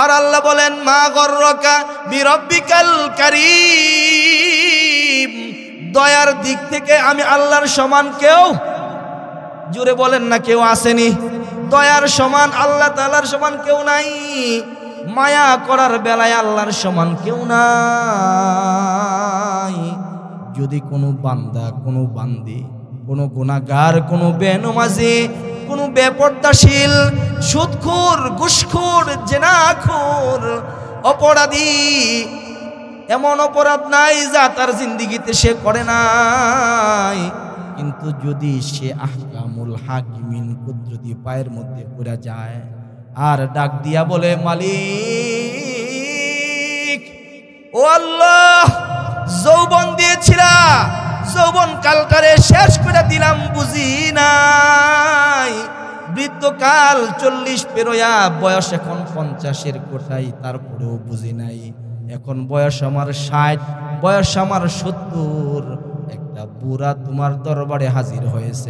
আর আল্লাহ বলেন মা গররকা বিরব্বিকাল কারীম, দয়ার দিক থেকে আমি আল্লাহর সমান কেউ, জোরে বলেন না, কেউ আসেনি। দয়ার সমান আল্লাহ তাআলার সমান কেউ নাই। মায়া করার বেলায় আল্লাহর সমান কেউ নাই। যদি কোনো বান্দা, কোনো বান্দি, কোনো গুনাহগার, কোনো বেনমাজি, কোনো বেপরদাশীল, সুদখোর, ঘুষখোর, জিনাখোর, অপরাধী, এমন অপরাধ নাই যা তার জিন্দেগিতে সে করে নাই, কিন্তু যদি সে আহকামুল হাকিমিন কুদরতি পায়ের মধ্যে পড়ে যায় আর ডাক দিয়া বলে মালিক ও আল্লাহ, যৌবন দিয়েছিলা, যৌবন কালটারে শেষ করে দিলাম, বুঝি নাই। বৃদ্ধকাল 40 পেরোয়া, বয়স এখন 50-এর কোঠায়, তারপরেও বুঝি নাই। এখন বয়স আমার 60, বয়স আমার 70। একটা বুড়া তোমার দরবারে হাজির হয়েছে।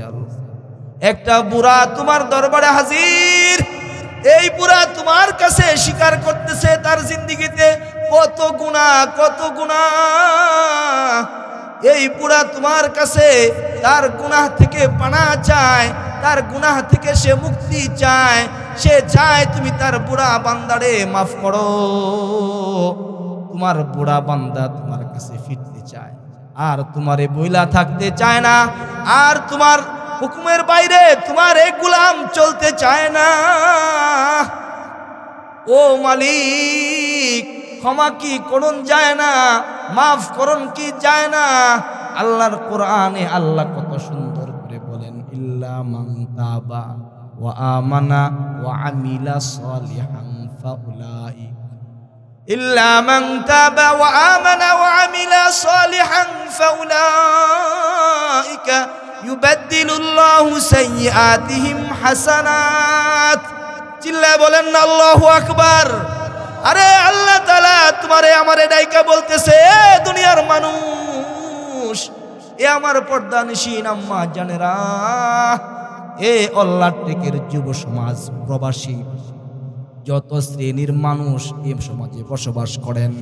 একটা বুড়া তোমার দরবারে হাজির। এই বুড়া তোমার কাছে স্বীকার করতেছে তার জিন্দেগিতে কত গুনাহ, কত গুনাহ। এই বুড়া তোমার কাছে তার গুনাহ থেকে পানাহ চায়, তার গুনাহ থেকে সে মুক্তি চায়। সে চায় তুমি তার বুড়া বান্দারে মাফ করো। তোমার বুড়া বান্দা তোমার কাছে ফিরতে চায়, আর তোমারে বইলা থাকতে চায় না, আর তোমার হুকুমের বাইরে তোমার এই গোলাম চলতে চায় না। ও মালিক, ক্ষমা কি করুন যায় না, মাফ করুন কি যায় না? আল্লাহর কোরআনে আল্লাহ কত সুন্দর করে বলেন, ইল্লা মান তাবা ওয়া আমানা ওয়া আমিলা সলিহান ফাউলাই, ইল্লা মান তাবা ওয়া আমানা ওয়া আমিলা সলিহান ফাউলাইকা ইউবাদদিলুল্লাহু সাইয়্যাতিহিম হাসানাত। চিল্লায় বলেন না আল্লাহু আকবার। আরে আল্লাহ তাআলা তোমারে আমারে ডাইকা বলতেছে, দুনিয়ার মানুষ, এ আমার পর্দানিশীন আম্মা জানেরা, এ আল্লাহর টেকের যুব সমাজ, প্রবাসী, যত শ্রেণীর মানুষ এই সমাজে বসবাস করেন,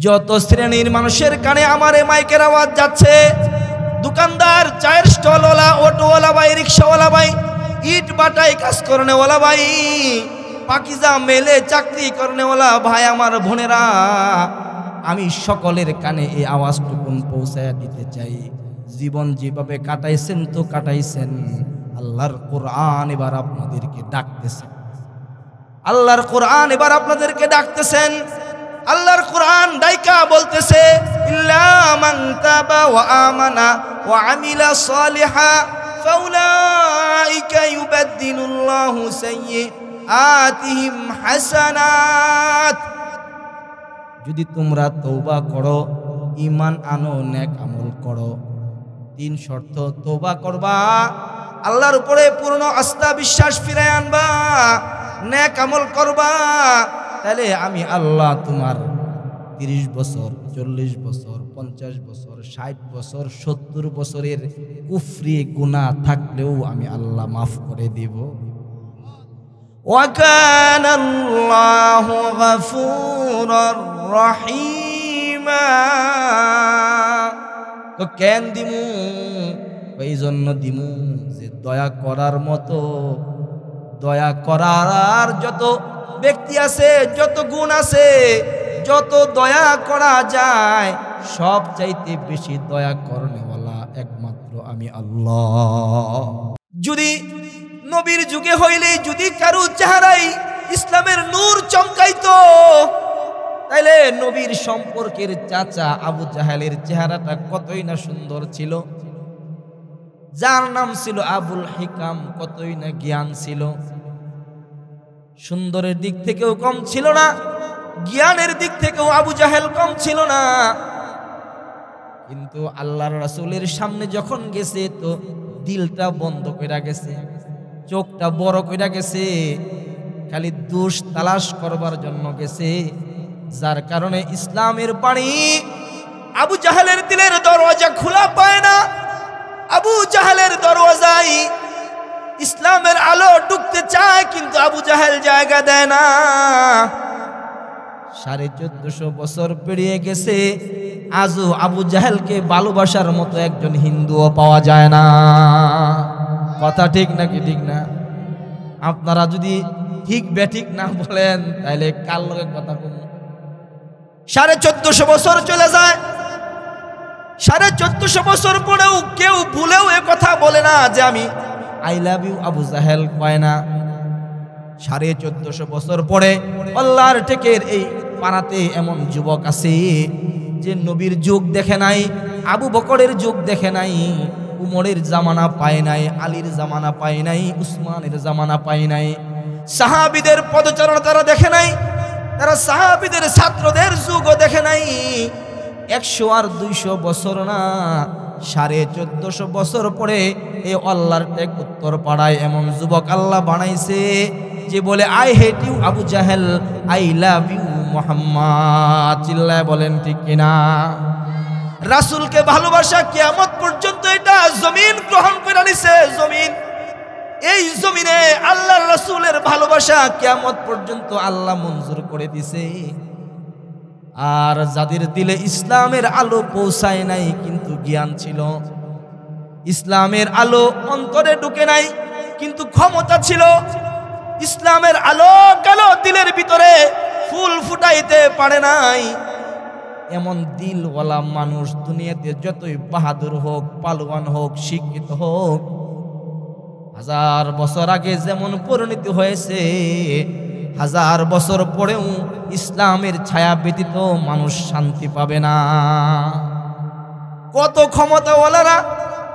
যত শ্রেণীর মানুষের কানে আমার এই মাইকের আওয়াজ যাচ্ছে, দোকানদার, চায়ের স্টলওয়ালা, অটোওয়ালা ভাই, রিক্সাওয়ালা ভাই, ইট বাটায় কাজ করনেওয়ালা ভাই, পাকিজা মেলে চাকরি করনেওয়ালা ভাই, আমার বোনেরা, আমি সকলের কানে এই আওয়াজটুকুন পৌঁছায় দিতে চাই। জীবন যেভাবে কাটাইছেন তো কাটাইছেন, আল্লাহর কোরআন এবার আপনাদেরকে ডাকতেছে। আল্লাহর কোরআন এবার আপনাদেরকে ডাকতেছেন। আল্লাহর কোরআন ডাইকা বলতেছে, ইল্লা মান তাবা ওয়া আমানা ওয়া আমিলা সলিহা ফাউলাইকা ইউবাদদিলুল্লাহু সাইয়্যাতিহিম হাসানাত। যদি তোমরা তওবা করো, ঈমান আনো, নেক আমল করো, 3 শর্ত, তওবা করবা, আল্লাহর উপরে পূর্ণ আস্থা বিশ্বাস ফিরায় আনবা, নেক আমল করবা, তাহলে আমি আল্লাহ তোমার 30 বছর, 40 বছর, 50 বছর, 60 বছর, 70 বছরের কুফরি গুনাহ থাকলেও আমি আল্লাহ মাফ করে দেব। ওয়া কানাল্লাহু গফুরুর রহিমা। তো কেন দিমু? এই জন্য দিমু যে দয়া করার মতো, দয়া করার যত ব্যক্তি আছে, যত গুণ আছে, যত দয়া করা যায়, সব চাইতে বেশি দয়া করনেওয়ালা একমাত্র আমি আল্লাহ। যদি নবীর যুগে হইলে যদি কারো চেহারায় ইসলামের নূর চমকাইতো, তাইলে নবীর সম্পর্কের চাচা আবু জাহেলের চেহারাটা কতই না সুন্দর ছিল, যার নাম ছিল আবুল হিকাম, কতই না জ্ঞান ছিল। সুন্দরের দিক থেকেও কম ছিল না, জ্ঞানের দিক থেকেও আবু জাহেল কম ছিল না। কিন্তু আল্লাহর রাসূলের সামনে যখন গেছে, তো দিলটা বন্ধ কইরা গেছে, চোখটা বড় কইরা গেছে, খালি দোষ তালাশ করবার জন্য গেছে, যার কারণে ইসলামের বাণী আবু জাহেলের দিলের দরওয়াজা খোলা পায় না। আবু জাহেলের দরওয়াজায় ইসলামের আলো ঢুকতে চায়, কিন্তু আবু জাহেল জায়গা দেয় না। 1450 বছর পেরিয়ে গেছে, আজও আবু জাহেলকে ভালোবাসার মতো একজন হিন্দুও পাওয়া যায় না। কথা ঠিক নাকি ঠিক না? আপনারা যদি ঠিক বেঠিক না বলেন তাহলে কার লগে কথা বলবো? 1450 বছর চলে যায়, 1450 বছর পরেও কেউ ভুলেও এ কথা বলে না যে আমি আই লাভ ইউ আবু জাহেল কয় না। 1450 বছর পরে আল্লাহর টেকের এই পাড়াতে এমন যুবক আছে যে নবীর যুগ দেখে নাই, আবু বকরের যুগ দেখে নাই, উমরের জামানা পায় নাই, আলীর জামানা পায় নাই, উসমানের জামানা পায় নাই, সাহাবীদের পদচারণ তারা দেখে নাই, তারা সাহাবীদের ছাত্রদের যুগও দেখে নাই। 100 আর 200 বছর না, 1450 বছর পরে এই আল্লাহর টেক উত্তর পাড়ায় এমন যুবক আল্লাহ বানাইছে যে বলে আই হেট ইউ আবু জাহেল, আই লাভ ইউ মুহাম্মদ। চিল্লায় বলেন ঠিক কিনা? রাসূলকে ভালোবাসা কিয়ামত পর্যন্ত এটা জমিন গ্রহণ করে নিছে। জমিন, এই জমিনে আল্লাহর রাসূলের ভালোবাসা কিয়ামত পর্যন্ত আল্লাহ মঞ্জুর করে দিছে। আর যাদের দিলে ইসলামের আলো পৌঁছায় নাই কিন্তু জ্ঞান ছিল, ইসলামের আলো অন্তরে ঢুকে নাই কিন্তু ক্ষমতা ছিল, ইসলামের আলো কালো দিলের ভিতরে ফুল ফুটাইতে পারে নাই, এমন দিলওয়ালা মানুষ দুনিয়াতে যতই বাহাদুর হোক, পালোয়ান হোক, শিক্ষিত হোক, 1000 বছর আগে যেমন পরিণতি হয়েছে, 1000 বছর পরেও ইসলামের ছায়া ব্যতীত মানুষ শান্তি পাবে না। কত ক্ষমতাওয়ালারা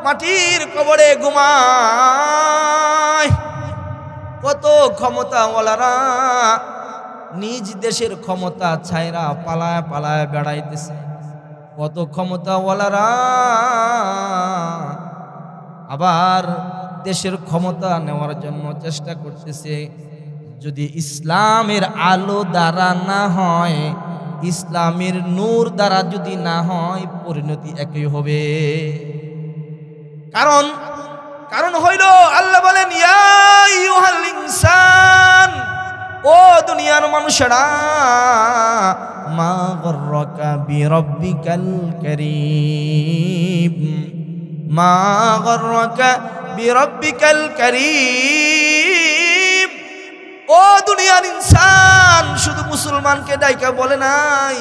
মাটির কবরে ঘুমায়, কত ক্ষমতাওয়ালারা নিজ দেশের ক্ষমতা ছাইরা পালায় পালায় বেড়াইতেছে, কত ক্ষমতাওয়ালারা আবার দেশের ক্ষমতা নেওয়ার জন্য চেষ্টা করতেছে। যদি ইসলামের আলো দ্বারা না হয়, ইসলামের নূর দ্বারা যদি না হয়, পরিণতি একই হবে। কারণ হইল আল্লাহ বলেন ইয়া আইয়ুহাল ইনসান, ও দুনিয়ার মানুষেরা, মা গররাকা বিরাব্বিকাল কারীম, মা গররাকা বিরাব্বিকাল কারীম। ও দুনিয়ার ইনসান, শুধু মুসলমানকে ডাইকা বলে নাই,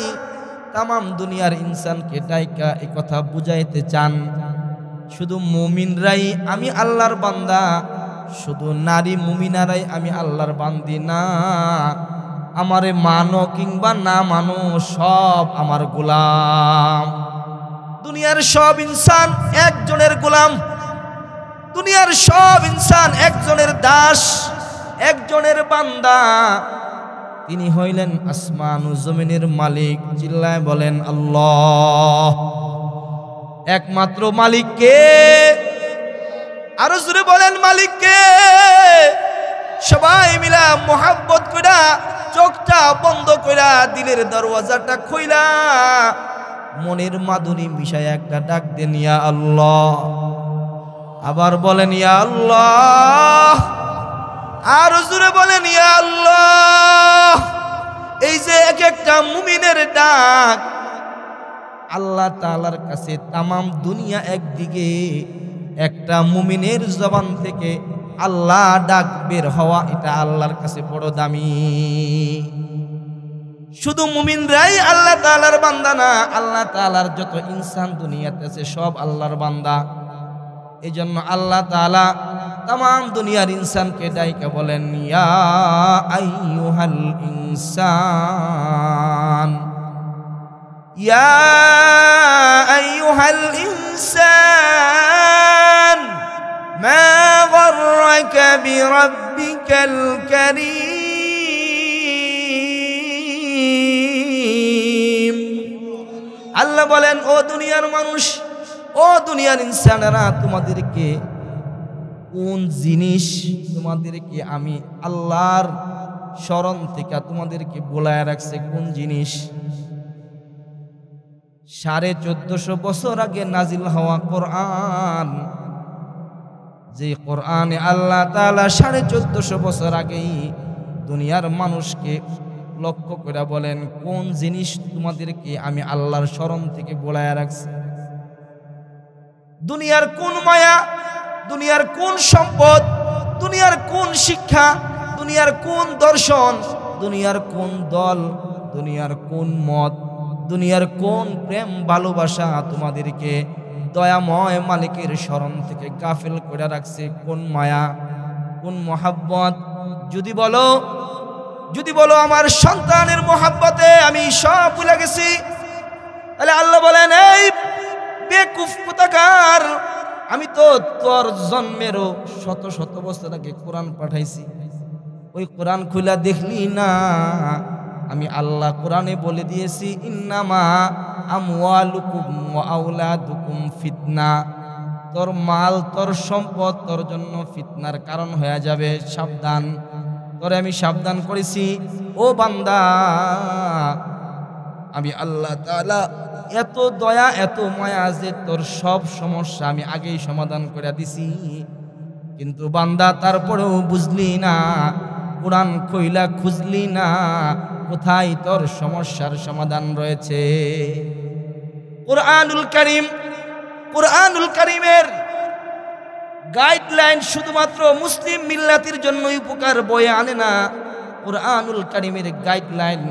তামাম দুনিয়ার ইনসানকে ডাইকা এই কথা বুঝাইতে চান। শুধু মুমিনরাই আমি আল্লাহর বান্দা, শুধু নারী মুমিনারাই আমি আল্লাহর বান্দি না, আমারে মানো কিংবা না মানো সব আমার গোলাম। দুনিয়ার সব ইনসান একজনের গোলাম, দুনিয়ার সব ইনসান একজনের দাস, একজনের বান্দা। তিনি হইলেন আসমান ও জমিনের মালিক। চিল্লায় বলেন আল্লাহ। একমাত্র মালিক কে? আরো জোরে বলেন মালিক কে? সবাই মিলা মোহাব্বত কইরা চোখটা বন্ধ কইরা দিলের দরওয়াজাটা খুইলা মনের মাধুরী মিশায় একটা ডাক দেন ইয়া আল্লাহ। আবার বলেন ইয়া আল্লাহ, আরো জোরে বলেন ইয়া আল্লাহ। এই যে এক একটা মুমিনের ডাক আল্লাহ তাআলার কাছে, তামাম দুনিয়া একদিকে, একটা মুমিনের জবান থেকে আল্লাহ ডাক বের হওয়া এটা আল্লাহর কাছে বড় দামি। শুধু মুমিনরাই আল্লাহ তাআলার বান্দা না, আল্লাহ তাআলার যত ইনসান দুনিয়াতে আছে সব আল্লাহর বান্দা। এই জন্য আল্লাহ তাআলা তামাম দুনিয়ার ইনসানকে ডাইকা বলেন ইয়া আইয়ুহাল ইনসান, ইয়া আইয়ুহাল ইনসান মা গররাকা বিরাব্বিকাল কারীম। আল্লাহ বলেন ও দুনিয়ার মানুষ, ও দুনিয়ার ইনসানেরা, তোমাদেরকে কোন জিনিস, তোমাদেরকে আমি আল্লাহর স্মরণ থেকে তোমাদেরকে বলায় রাখছে কোন জিনিস? 1450 বছর আগে নাজিল হওয়া কোরআন যে কোরআনে আল্লাহ তাআলা 1450 বছর আগেই দুনিয়ার মানুষকে লক্ষ্য করে বলেন, কোন জিনিস তোমাদেরকে আমি আল্লাহর শরণ থেকে বলায়া রাখছি, দুনিয়ার কোন মায়া, দুনিয়ার কোন সম্পদ, দুনিয়ার কোন শিক্ষা, দুনিয়ার কোন দর্শন, দুনিয়ার কোন দল, দুনিয়ার কোন মত, দুনিয়ার কোন প্রেম ভালোবাসা তোমাদেরকে দয়াময় মালিকের শরণ থেকে গাফিল করে রাখছে, কোন মায়া, কোন মহাব্বত। যদি বলো আমার সন্তানের মহাব্বতে আমি সব ভুলে গেছি, তাহলে আল্লাহ বলেন, এই বেকুফ কোথাকার, আমি তো তোর জন্মেরও শত শত বছর আগে কোরআন পাঠাইছি, ওই কোরআন খুলা দেখলি না? আমি আল্লাহ কোরআনে বলে দিয়েছি, ইন্নামা আমওয়ালুকুম ওয়া আওলাদুকুম ফিতনা, তোর মাল তোর সম্পদ তোর জন্য ফিতনার কারণ হয়ে যাবে, সাবধান। তোরে আমি সাবধান করেছি ও বান্দা, আমি আল্লাহ তাআলা এত দয়া এত মায়া যে তোর সব সমস্যা আমি আগেই সমাধান করে দিছি। কিন্তু বান্দা তারপরেও বুঝলি না, কোরআন কইলা খুঁজলি না, কোথায় তোর সমস্যার সমাধান রয়েছে। কোরআনুল কারীমের গাইডলাইন শুধুমাত্র মুসলিম মিল্লাতের জন্য উপকার বয়ে আনে না। কোরআনুল কারীমের গাইডলাইন,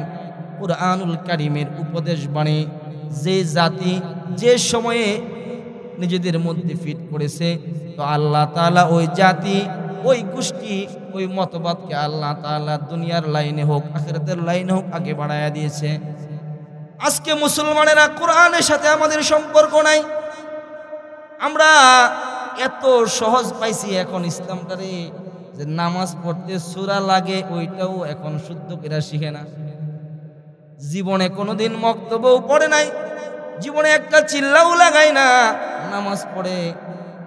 কোরআনুল কারীমের উপদেশ বাণী যে জাতি যে সময়ে নিজেদের মধ্যে ফিট করেছে, তো আল্লাহ তাআলা ওই জাতি, ওই গোষ্ঠী, ওই মতবাদকে আল্লাহ তাআলা দুনিয়ার লাইনে হোক আখিরাতের লাইনে হোক আগে বাড়ায়া দিয়েছে। আজকে মুসলমানেরা কোরআনের সাথে আমাদের সম্পর্ক নাই। আমরা এত সহজ পাইছি এখন ইসলামটারে, যে নামাজ পড়তে সূরা লাগে ওইটাও এখন শুদ্ধ করে শিখে না। জীবনে কোনোদিন মক্তব্যও পড়ে নাই, জীবনে একটা চিল্লাও লাগাই না, নামাজ পড়ে।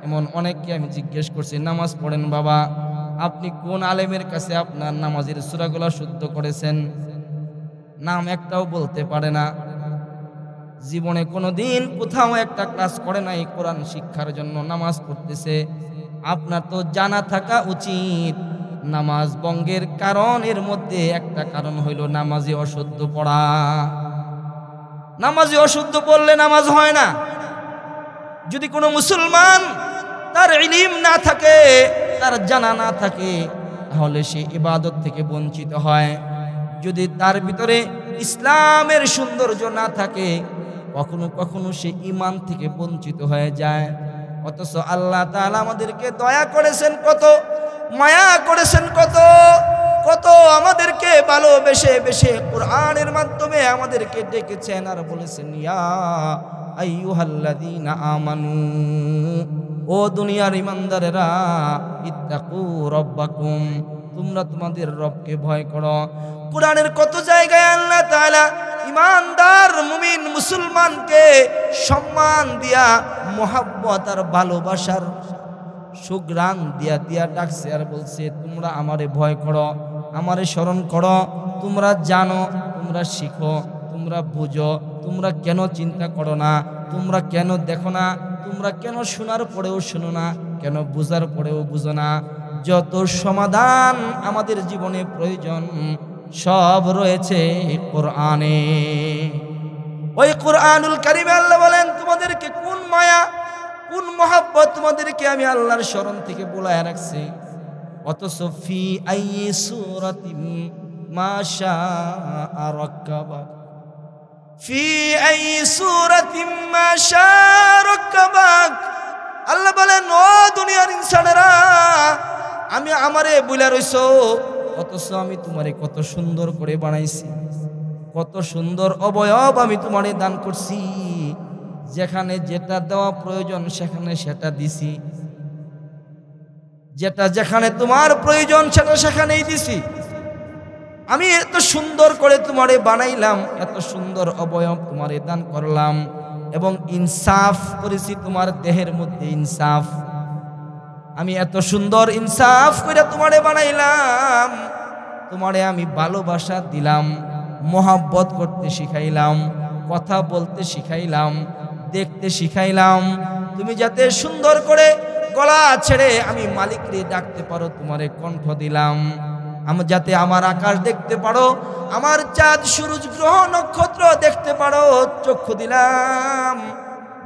এমন অনেককে আমি জিজ্ঞেস করছি, নামাজ পড়েন বাবা, আপনি কোন আলেমের কাছে আপনার নামাজের সূরাগুলো শুদ্ধ করেছেন? নাম একটাও বলতে পারে না। জীবনে কোনোদিন কোথাও একটা ক্লাস করে নাই কোরআন শিক্ষার জন্য, নামাজ পড়তেছে। আপনার তো জানা থাকা উচিত, নামাজ ভঙ্গের কারণের মধ্যে একটা কারণ হইল নামাজে অশুদ্ধ পড়া। নামাজে অশুদ্ধ পড়লে নামাজ হয় না। যদি কোনো মুসলমান তার ইলম না থাকে, তার জানা না থাকে, তাহলে সে ইবাদত থেকে বঞ্চিত হয়। যদি তার ভিতরে ইসলামের সৌন্দর্য না থাকে, কখনো কখনো সে ঈমান থেকে বঞ্চিত হয়ে যায়। অথচ আল্লাহ তাআলা আমাদেরকে দয়া করেছেন কত, মায়া করেছেন কত, কত আমাদেরকে ভালোবেসে বেশে কোরআনের মাধ্যমে আমাদেরকে ডেকেছেন আর বলেছেন, ইয়া আইয়ুহাল্লাযীনা আমানু, ও দুনিয়ার ইমানদারেরা, ইত্তাকু রাব্বাকুম, তোমরা তোমাদের রবকে ভয় করো। কোরআনের কত জায়গায় আল্লাহ তাআলা ইমানদার মুমিন মুসলমানকে সম্মান দিয়া, মোহাব্বত আর ভালোবাসার সুগ্রাণ দিয়া দিয়া ডাকছে আর বলছে, তোমরা আমারে ভয় করো, আমারে স্মরণ করো, তোমরা জানো, তোমরা শিখো, তোমরা বুঝো, তোমরা কেন চিন্তা করো না, তোমরা কেন দেখো না, তোমরা কেন শোনার পরেও শোনো না, কেন বুঝার পরেও বুঝো না। যত সমাধান আমাদের জীবনে প্রয়োজন সব রয়েছে কোরআনে। ওই কোরআনুল কারীমে আল্লাহ বলেন, তোমাদেরকে কোন মায়া কোন মহাব্বত তোমাদেরকে আমি আল্লাহর শরণ থেকে বলায় রাখছি। অথচ ফি আইয়ি সূরাতিন মা শাআ রাক্কাবা, ফি আইয়ি সূরাতিন মা শাআ রাক্কাবাক। আল্লাহ বলেন, ও দুনিয়ার ইনসানেরা, আমি আমারে বইলা রইছো, অথচ আমি তোমারে কত সুন্দর করে বানাইছি, কত সুন্দর অবয়ব আমি তোমারে দান করছি। যেখানে যেটা দেওয়া প্রয়োজন সেখানে সেটা দিছি, যেটা যেখানে তোমার প্রয়োজন সেটা সেখানেই দিছি। আমি এত সুন্দর করে তোমারে বানাইলাম, এত সুন্দর অবয়ব তোমারে দান করলাম, এবং ইনসাফ করেছি তোমার দেহের মধ্যে ইনসাফ। আমি এত সুন্দর ইনসাফ করে তোমারে বানাইলাম, তোমারে আমি ভালোবাসা দিলাম, মোহাব্বত করতে শিখাইলাম, কথা বলতে শিখাইলাম, দেখতে শিখাইলাম। তুমি যাতে সুন্দর করে গলা ছেড়ে আমি মালিকরে ডাকতে পারো, তোমারে কণ্ঠ দিলাম। আমি যাতে আমার আকাশ দেখতে পারো, আমার চাঁদ সূরজ গ্রহ নক্ষত্র দেখতে পারো, চক্ষু দিলাম।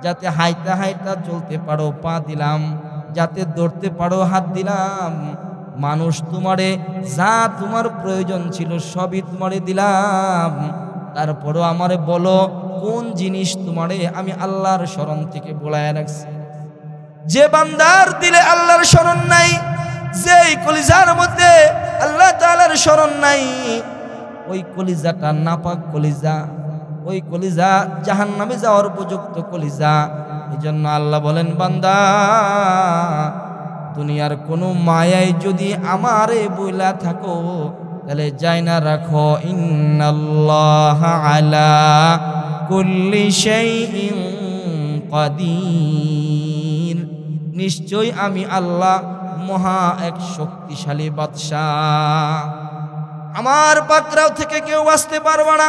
যাতে হাইতা হাইতা চলতে পারো, পা দিলাম। যাতে দৌড়তে পারো, হাত দিলাম। মানুষ তোমারে যা তোমার প্রয়োজন ছিল সবই তোমারে দিলাম। তারপরও আমারে বলো কোন জিনিস তোমারে আমি আল্লাহর স্মরণ থেকে বলায় রাখছি। যে বান্দার দিলে আল্লাহর স্মরণ নাই, যেই কলিজার মধ্যে আল্লাহ তাআলার স্মরণ নাই, ওই কলিজাটা নাপাক কলিজা, ওই কলিজা জাহান্নামে যাওয়ার উপযুক্ত কলিজা। এজন্য আল্লাহ বলেন, বান্দা দুনিয়ার কোনো মায়ায় যদি আমারে বইলা থাকো তাহলে যাই না রাখো, ইন্নাল্লাহা আলা কুল্লি শাইইন কাদির, নিশ্চয় আমি আল্লাহ মহা এক শক্তিশালী বাদশাহ। আমার পাকড়াও থেকে কেউ বাঁচতে পারবে না।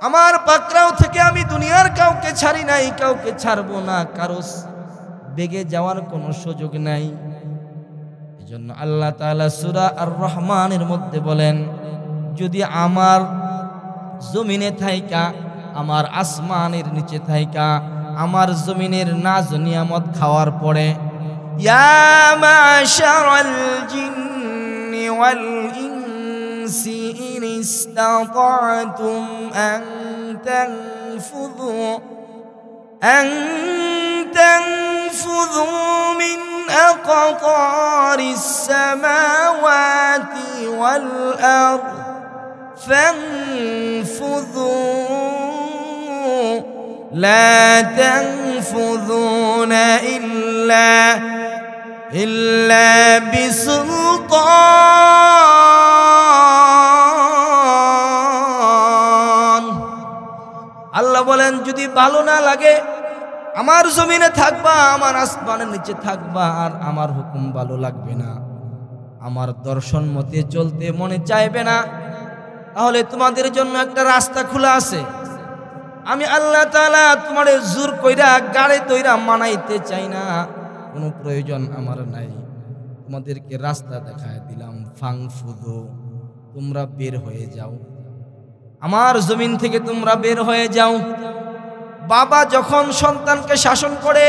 আমার পাকড়াও থেকে আমি দুনিয়ার কাউকে ছাড়ি নাই, কাউকে ছাড়বো না, কারো বেগে যাওয়ার কোনো সুযোগ নাই। এজন্য আল্লাহ তাআলা সূরা আর-রহমানের মধ্যে বলেন, যদি আমার জমিনে থাইকা, আমার আসমানের নিচে থাইকা, আমার জমিনের নাজ নিয়ামত খাওয়ার পরে, ইয়া মাশারাল জিন্নি ওয়াল ইনসি ইন ইসতাতা'তুম আন তানফুযু মিন আকাতারিস সামাওয়াতি ওয়াল আরদ ফানফুযু لا تنفذون إلا بسلطان। আল্লাহ বলেন, যদি ভালো না লাগে আমার জমিনে থাকবা, আমার আসমানের নিচে থাকবা, আর আমার হুকুম ভালো লাগবে না, আমার দর্শন মতে চলতে মনে চাইবে না, তাহলে তোমাদের জন্য একটা রাস্তা খোলা আছে। আমি আল্লাহ তাআলা তোমারে জোর কইরা গাড়ি তৈরা মানাইতে চাই না, কোনো প্রয়োজন আমার নাই। তোমাদেরকে রাস্তা দেখায় দিলাম, ফাংফুদু, তোমরা বের হয়ে যাও, আমার জমিন থেকে তোমরা বের হয়ে যাও। বাবা যখন সন্তানকে শাসন করে,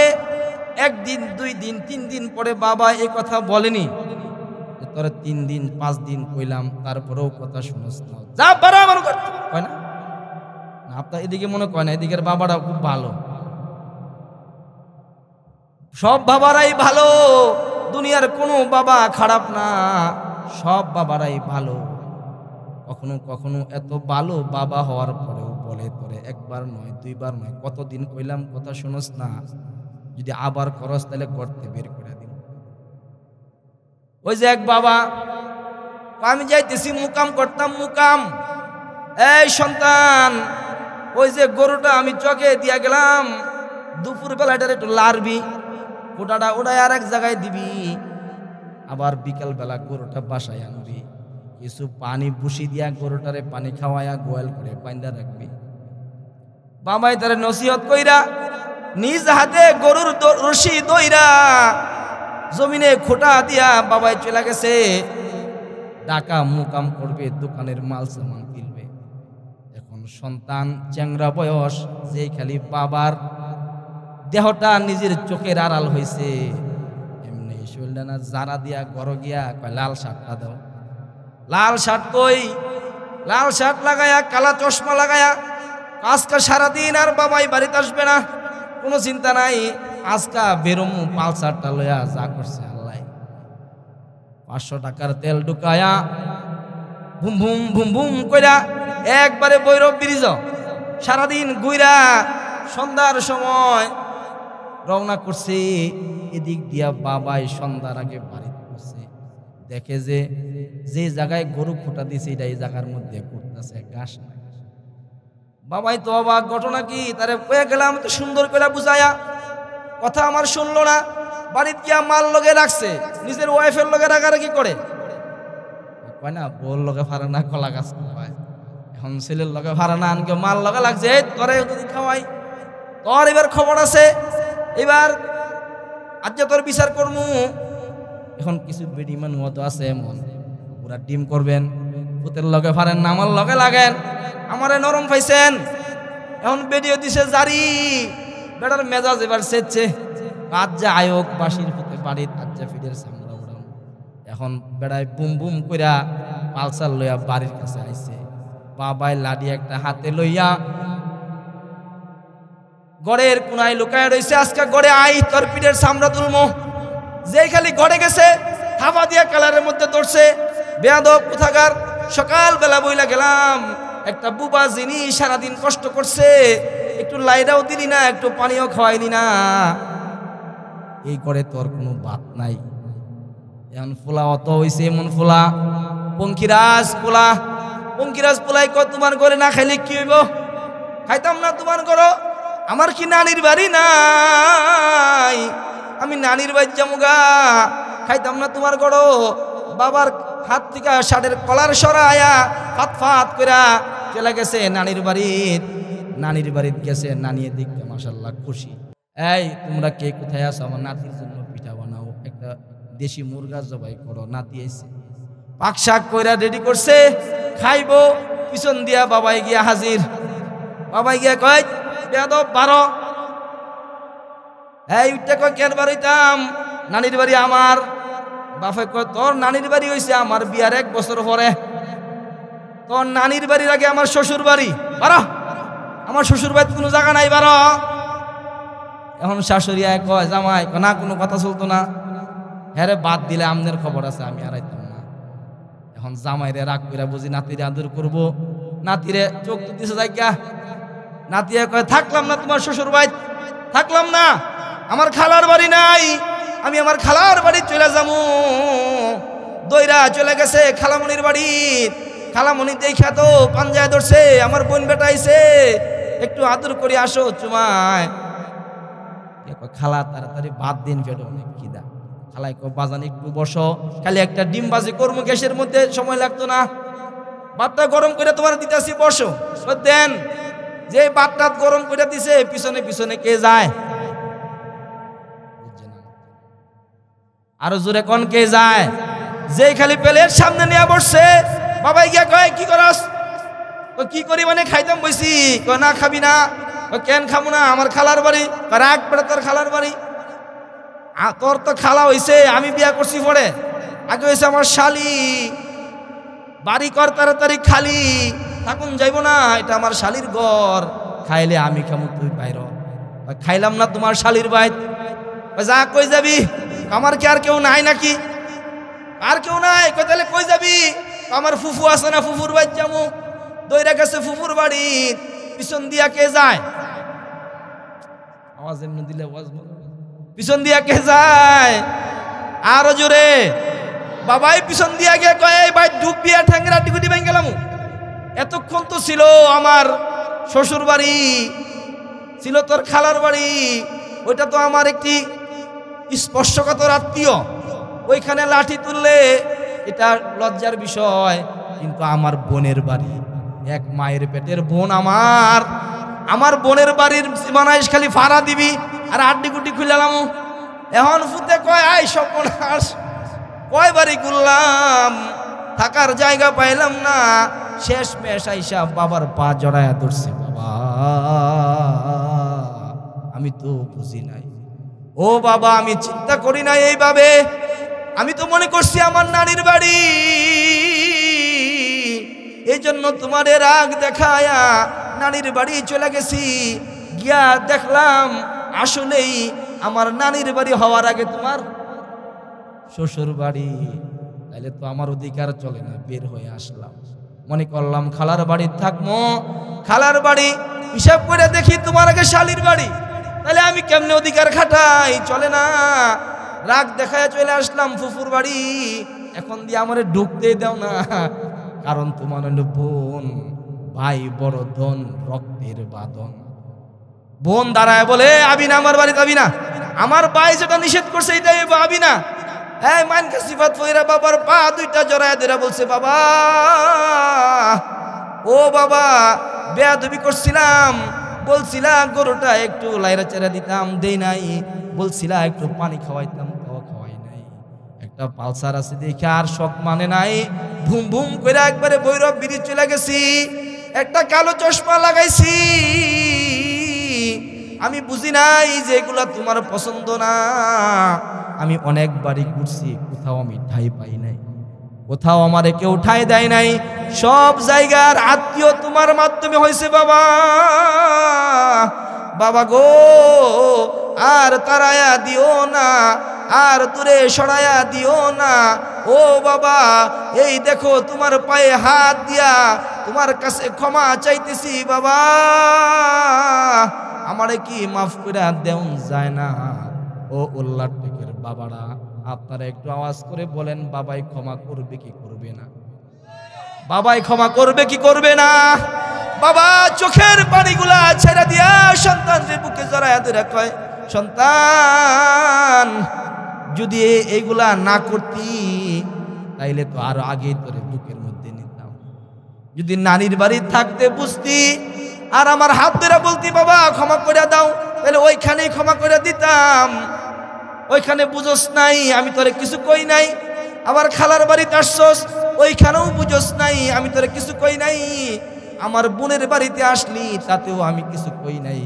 একদিন, 2 দিন, 3 দিন পরে বাবা এই কথা বলেনি, তোরা 3 দিন 5 দিন কইলাম তারপরেও কথা শুনস না, যা পারো আমার করতে, কয় না? আপনার এদিকে মনে কয় না, এদিকের বাবারা খুব ভালো। সব বাবারাই ভালো, দুনিয়ার কোনো বাবা খারাপ না, সব বাবারাই ভালো। কখনো কখনো এত ভালো বাবা হওয়ার পরেও বলে, তোরে একবার নয় 2 বার নয়, কতদিন কইলাম কথা শুনস না, যদি আবার করস তাহলে করতে বের করে দিন। ওই যে এক বাবা, আমি যাইতেছি মুকাম করতাম, মুকাম, এই সন্তান, ওই যে গরুটা আমি চকে দিয়া গেলাম, দুপুর বেলাটার একটু লারবি, ওটাটা ওটাই আর এক জায়গায় দিবি, আবার বিকাল বেলা গরুটা বাসায় আনবি, কিছু পানি বুসি দিয়া গরুটারে পানি খাওয়ায়া গোয়াল করে বাইন্দা রাখবি। বাবাই তারে নসিহত কইরা নিজ হাতে গরুর রশি দইরা জমিনে খোটা দিয়া বাবাই চলে গেছে, ঢাকা মুকাম করবে, দোকানের মাল সামান কিনবে। এখন সন্তান চ্যাংরা বয়স, যে খালি বাবার দেহটা নিজের চোখের আড়াল হয়েছে, এমনি শরীরটা না জারা দিয়া ঘর গিয়া কয়, লাল শার্টটা দাও। লাল শার্ট কই? লাল শার্ট লাগায়া, কালা চশমা লাগায়া, আজকা সারাদিন আর বাবাই বাড়িতে আসবে না, কোনো চিন্তা নাই, আজকা বেরোমু পালসারটা লয়া, যা করছে আল্লাহ। 500 টাকার তেল ঢুকায়া ভুম ভুম ভুম ভুম কইরা একবারে বৈরব ব্রিজ সারাদিন গুইরা সন্ধ্যার সময় রওনা করছে। এদিক দিয়া বাবাই সন্ধ্যার আগে বাড়িতে করছে, দেখে যে জায়গায় গরু খোটা দিছে এটা এই জায়গার মধ্যে করতেছে ঘাস নাই। বাবাই তো অবাক, ঘটনা কি? তারে কয়ে গেলাম তো সুন্দর করে বুঝায়া, কথা আমার শুনলো না, বাড়িতে গিয়া মাল লগে রাখছে, নিজের ওয়াইফের লগে রাখারাখি করে, কয় না বোর লগে ফারে না, কলা গাছ খাওয়ায়, এখন ছেলের লগে ফারে না, আনকে মাল লগে লাগছে, তোরে যদি খাওয়াই তোর এবার খবর আছে। এবার আজ যে তোর বিচার করমু। এখন কিছু বেডি মানুষ তো আছে এমন, পুরা ডিম করবেন, পুতের লগে ফারেন না, আমার লগে লাগেন, আমারে নরম পাইছেন। এখন বেডিও দিছে জারি, বেটার মেজাজ এবার সেচ্ছে, আজ যে আয়োগ বাসির পুতে বাড়ির আজ যে ফিডের সামলা উড়াম। এখন বেড়ায় বুম বুম কইরা পালসার লইয়া বাড়ির কাছে আইছে, বাবাই লাডি একটা হাতে লইয়া গড়ের কোনায় লুকায় রইছে। আজকে গড়ে আই তোর পিঠের সামরা তুলমো। যেই খালি গড়ে গেছে থাবা দিয়া কালারের মধ্যে ধরছে, বেয়াদব কোথাকার। সকালবেলা বইলা গেলাম, একটা বুবা জিনিস সারাদিন কষ্ট করছে, একটু লাইরাও দিলি না, একটু পানিও খাওয়াইলি না, এই করে তোর কোনো বাত নাই। এখন ফুলা অত হইছে, এমন ফুলা পঙ্কিরাজ পোলা, পঙ্কিরাজ পোলাই কয় তোমার ঘরে না খাইলে কি হইব? খাইতাম না তোমার ঘর, আমার কি নানির বাড়ি নাই? আমি নানির বাড়ি যামুগা, খাইতাম না তোমার ঘর। বাবার হাত থেকে শার্টের কলার সরাইয়া ফাত ফাত কইরা চলে গেছে নানির বাড়ির। নানির বাড়িতে গেছে, নানিয়ে দেখতে মাশাআল্লাহ খুশি। এই তোমরা কে কোথায় আছো? আমার নাতির জন্য পিঠা বানাও, একটা দেশি মুরগা জবাই করো, নাতি আইছে। পাক শাক কইরা রেডি করছে, খাইবো। পিছন দিয়া বাবাই গিয়া হাজির। বাবাই গিয়া কয় বেয়াদব বারো। এই উঠতে কয় কেন বাড়িতাম? নানির বাড়ি আমার। বাপে কয় তোর নানির বাড়ি হইছে আমার বিয়ার 1 বছর পরে, তোর নানির বাড়ির আগে আমার শ্বশুর বাড়ি। বারো, আমার শ্বশুর বাড়িতে কোনো জায়গা নাই, বারো। এখন শাশুড়িয়া কয় জামাই না, কোনো কথা চলতো না। হ্যাঁ রে, বাদ দিলে আমনের খবর আছে, আমি আর আইতাম না। এখন জামাইরে রাগ করে বুঝি নাতিরে আদর করবো, নাতিরে চোখ তো দিছে জায়গা। নাতিয়ে কয় থাকলাম না তোমার শ্বশুর বাড়ি, থাকলাম না, আমার খালার বাড়ি নাই, আমি আমার খালার বাড়ি চলে যাবো। দইরা চলে গেছে খালামণির বাড়ি। খালামণি দেখা তো পাঞ্জায় ধরছে, আমার বোন বেটা আইছে, একটু আদর করে আসো চুমায়। খালা তাড়াতাড়ি ভাত দিন, ফেটো অনেক খিদা। খালাই কো বাজান একটু বসো, খালি একটা ডিম বাজি করবো, গ্যাসের মধ্যে সময় লাগতো না, ভাতটা গরম করে তোমার দিতেছি, বসো। দেন যে ভাতটা গরম করে দিছে, পিছনে পিছনে কে যায়? আরো জোরে কোন কে যায়? যে খালি প্লেট সামনে নিয়ে বসছে। বাবাই গিয়া কয় কি করস? কি করি মানে খাইতাম বইছি। কয় না খাবি না। কেন খাবো না? আমার খালার বাড়ি। রাগ বেড়া তোর খালার বাড়ি, তোর তো খালা হইছে, আমি বিয়া করছি পরে, আগে হয়েছে আমার শালি। বাড়ি কর তাড়াতাড়ি, খালি থাকুন যাইব না, এটা আমার শালির ঘর, খাইলে আমি খামু, তুই বাইর। খাইলাম না তোমার শালির বাইত। যা, কই যাবি? আমার কি আর কেউ নাই নাকি? আর কেউ নাই? কই তাহলে কই যাবি? আমার ফুফু আছে না, ফুফুর বাইত যাবো। দইরা গেছে ফুফুর বাড়ি। পিছন দিয়া কে যায়? আওয়াজ এমনি দিলে পিছন দিয়া কে যায়? আরো জোরে। বাবাই পিছন দিয়া গিয়ে কয় এই ভাই ডুব দিয়া ঠ্যাংরা টিকুটি ভেঙে গেলাম। এতক্ষণ তো ছিল আমার শ্বশুর বাড়ি, ছিল তোর খালার বাড়ি, ওইটা তো আমার একটি স্পর্শকাতর আত্মীয়, ওইখানে লাঠি তুললে এটা লজ্জার বিষয়। কিন্তু আমার বোনের বাড়ি, এক মায়ের পেটের বোন আমার, আমার বোনের বাড়ির সীমানায় খালি ভাড়া দিবি আর আড্ডি গুটি খুললাম। এখন ফুতে কয় আই সর্বনাশ, কয় বাড়ি ঘুরলাম, থাকার জায়গা পাইলাম না, শেষ মেশ আইসা বাবার পা জড়ায়া ধরছে। বাবা আমি তো বুঝি নাই, ও বাবা আমি চিন্তা করি নাই এইভাবে, আমি তো মনে করছি আমার নানির বাড়ি, এই জন্য তোমার রাগ দেখায়া নানির বাড়ি চলে গেছি। গিয়া দেখলাম আসলেই আমার নানির বাড়ি হওয়ার আগে তোমার শ্বশুর বাড়ি। তাইলে তো আমার অধিকার চলে না, বের হয়ে আসলাম। মনে করলাম খালার বাড়ি থাকবো, খালার বাড়ি হিসাব করে দেখি তোমার আগে শালির বাড়ি, তাহলে আমি কেমনে অধিকার খাটাই? চলে না। রাগ দেখায় চলে আসলাম ফুফুর বাড়ি। এখন দিয়ে আমারে ঢুকতে দাও না, কারণ তোমার হলো বোন, ভাই বড় ধন, রক্তের বাঁধন। বোন দাঁড়ায় বলে আবি না, আমার বাড়িতে আবি না, আমার ভাই যেটা নিষেধ করছে এটাই আবি না। এই মানকে সিফাত ফইরা বাবার পা দুইটা জড়ায় ধরে বলছে বাবা, ও বাবা বেয়াদবি করছিলাম, বলছিলাম গরুটা একটু লাইরা চেরা দিতাম, দেই নাই, বলছিলা একটু পানি খাওয়াইতাম, তাও খাওয়াই নাই। একটা পালসার আছে দেখে আর শখ মানে নাই, ভুম ভুম করে একবারে ভৈরব ব্রিজ চলে গেছি। একটা কালো চশমা লাগাইছি, আমি বুঝি নাই যে এগুলা তোমার পছন্দ না। আমি অনেক বাড়ি ঘুরছি, কোথাও আমি ঠাই পাই নাই, কোথাও আমারে কেউ ঠাই দেয় নাই। সব জায়গার আত্মীয় তোমার মাধ্যমে হয়েছে বাবা। বাবা গো, আর তারায়া দিও না, আর দূরে সরায়া দিও না। ও বাবা, এই দেখো তোমার পায়ে হাত দিয়া তোমার কাছে ক্ষমা চাইতেছি বাবা, আমারে কি মাফ করে দেউন যায় না? ও উল্লার টেকের বাবারা, আপনারা একটু আওয়াজ করে বলেন, বাবাই ক্ষমা করবে কি করবে না? বাবাই ক্ষমা করবে কি করবে না? বাবা চোখের পানিগুলা ছেড়ে দিয়া সন্তানদের বুকে জড়ায়া ধরে কয়, সন্তান যদি এইগুলা না করতি তাইলে তো আরো আগে তোরে বুকের মধ্যে নিতাম। যদি নানির বাড়ি থাকতে বুঝতি আর আমার হাত ধরে বলতি বাবা ক্ষমা করে দাও, তাহলে ওইখানেই ক্ষমা করে দিতাম। ওইখানে বুঝোস নাই, আমি তোরে কিছু কই নাই। আমার খালার বাড়িতে আসছস, ওইখানেও বুঝোস নাই, আমি তোরে কিছু কই নাই। আমার বোনের বাড়িতে আসলি, তাতেও আমি কিছু কই নাই।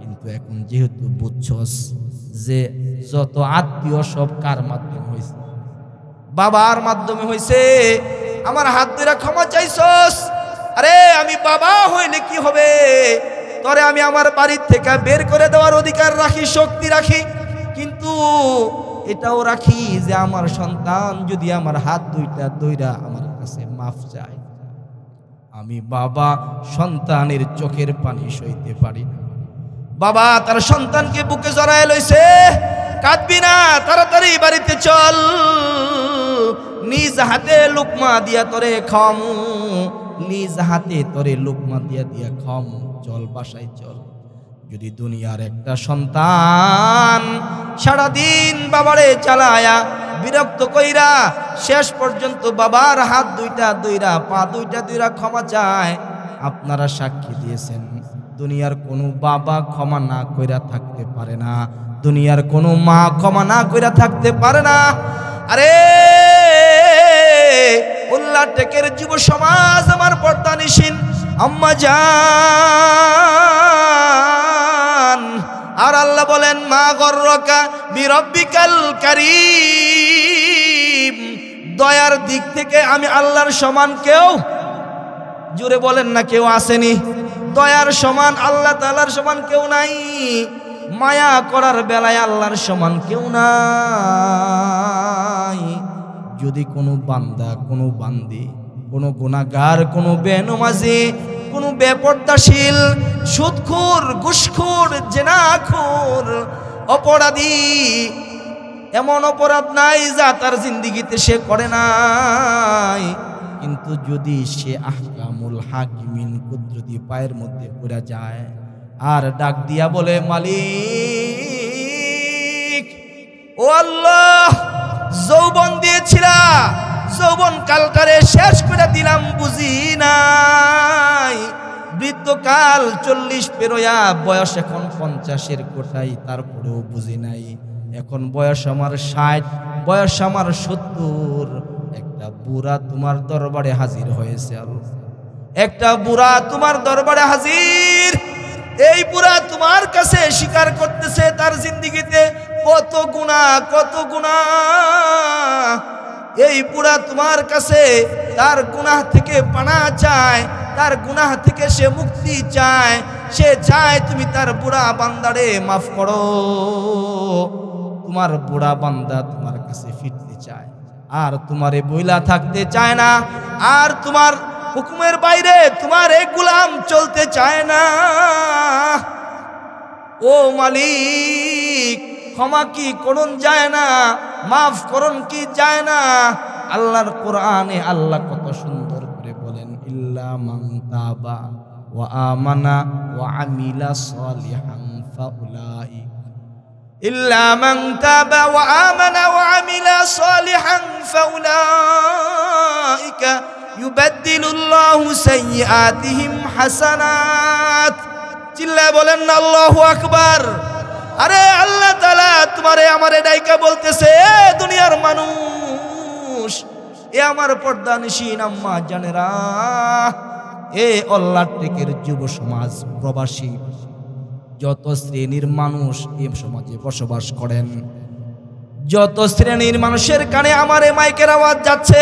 কিন্তু এখন যেহেতু বুঝছস যে যত আত্মীয় সব কার মাধ্যমে হয়েছে, বাবার মাধ্যমে হয়েছে, আমার হাত ধরে ক্ষমা চাইছস। আরে আমি বাবা হইলে কি হবে, তরে আমি আমার বাড়ির থেকে বের করে দেওয়ার অধিকার রাখি, শক্তি রাখি, কিন্তু এটাও রাখি যে আমার সন্তান যদি আমার হাত দুইটা ধইরা আমার কাছে মাফ চায়, আমি বাবা সন্তানের চোখের পানি সইতে পারি না। বাবা তার সন্তানকে বুকে জড়ায় লইছে, কাঁদবি না, তাড়াতাড়ি বাড়িতে চল, নিজ হাতে লুকমা দিয়া তোরে খাওয়ামু, নিজ হাতে তোরে লুকমা দিয়া দিয়া খাওয়ামু, চল বাসায় চল। যদি দুনিয়ার একটা সন্তান সারাদিন বাবারে চালায়া বিরক্ত কইরা শেষ পর্যন্ত বাবার হাত দুইটা দুইরা পা দুইটা দুইরা ক্ষমা চায়, আপনারা সাক্ষী দিয়েছেন দুনিয়ার কোনো বাবা ক্ষমা না কইরা থাকতে পারে না, দুনিয়ার কোনো মা ক্ষমা না কইরা থাকতে পারে না। আরে উল্লাহ টেকের যুব সমাজ, আমার পর্দানিসীন আম্মা জান, আর আল্লাহ বলেন মা গর্রকা বিরব্বিকাল কারীম, দয়ার দিক থেকে আমি আল্লাহর সমান কেউ, জোরে বলেন না কেউ আসেনি, দয়ার সমান আল্লাহ তাআলার সমান কেউ নাই, মায়া করার বেলায় আল্লাহর সমান কেউ নাই। যদি কোনো বান্দা, কোনো বান্দি, কোনো গুনাহগার, কোনো বেনমাজি, কোনো বেপরদাশীল, সুদখোর, ঘুষখোর, জেনাখোর, অপরাধী, এমন অপরাধ নাই যা তার জিন্দেগিতে সে করে নাই, কিন্তু যদি সে আহকামুল হাকিমিন কুদরতি পায়ের মধ্যে পড়ে যায় আর ডাক দিয়া বলে মালিক ও আল্লাহ, যৌবন দিয়েছিলা, যৌবন কালটারে শেষ করে দিলাম বুঝি নাই, বৃদ্ধকাল 40 পেরোয়া, বয়স এখন 50-এর কোটাই, তারপরেও বুঝি নাই, এখন বয়স আমার 60, বয়স আমার 70, একটা বুড়া তোমার দরবারে হাজির হয়েছে। একটা বুড়া তোমার দরবারে হাজির, এই বুড়া তোমার কাছে স্বীকার করতেছে তার জিন্দেগিতে কত গুনাহ, কত গুনাহ। এই বুড়া তোমার কাছে তার গুনাহ থেকে পানা চায়, তার গুনাহ থেকে সে মুক্তি চায়, সে চায় তুমি তার বুড়া বান্দারে মাফ করো। তোমার বুড়া বান্দা তোমার কাছে ফিরতে চায়, আর তোমারে বইলা থাকতে চায় না, আর তোমার হুকুমের বাইরে তোমার এক গোলাম চলতে চায় না। ও মালিক, ক্ষমা কি করুন যায় না, মাফ করুন কি যায় না? আল্লাহর কোরআনে আল্লাহ কত সুন্দর করে বলেন, ইল্লা মান তাবা ওয়া আমানা ওয়া আমিলা সলিহান ফাউলাই, ইল্লা মান তাবা ওয়া আমানা ওয়া আমিলা সলিহান ফাউলাইকা ইউবাদদিলুল্লাহু সাইয়্যাতিহিম হাসানাত। চিল্লায় বলেন না আল্লাহু আকবার। আরে আল্লাহ তাআলা তোমারে আমারে ডাইকা বলতেছে, দুনিয়ার মানুষ, এ আমার পর্দানিশীন আম্মা জানেরা, এ আল্লাহর টেকের যুব সমাজ, প্রবাসী যত শ্রেণীর মানুষ এই সমাজে বসবাস করেন, যত শ্রেণীর মানুষের কানে আমার এই মাইকের আওয়াজ যাচ্ছে,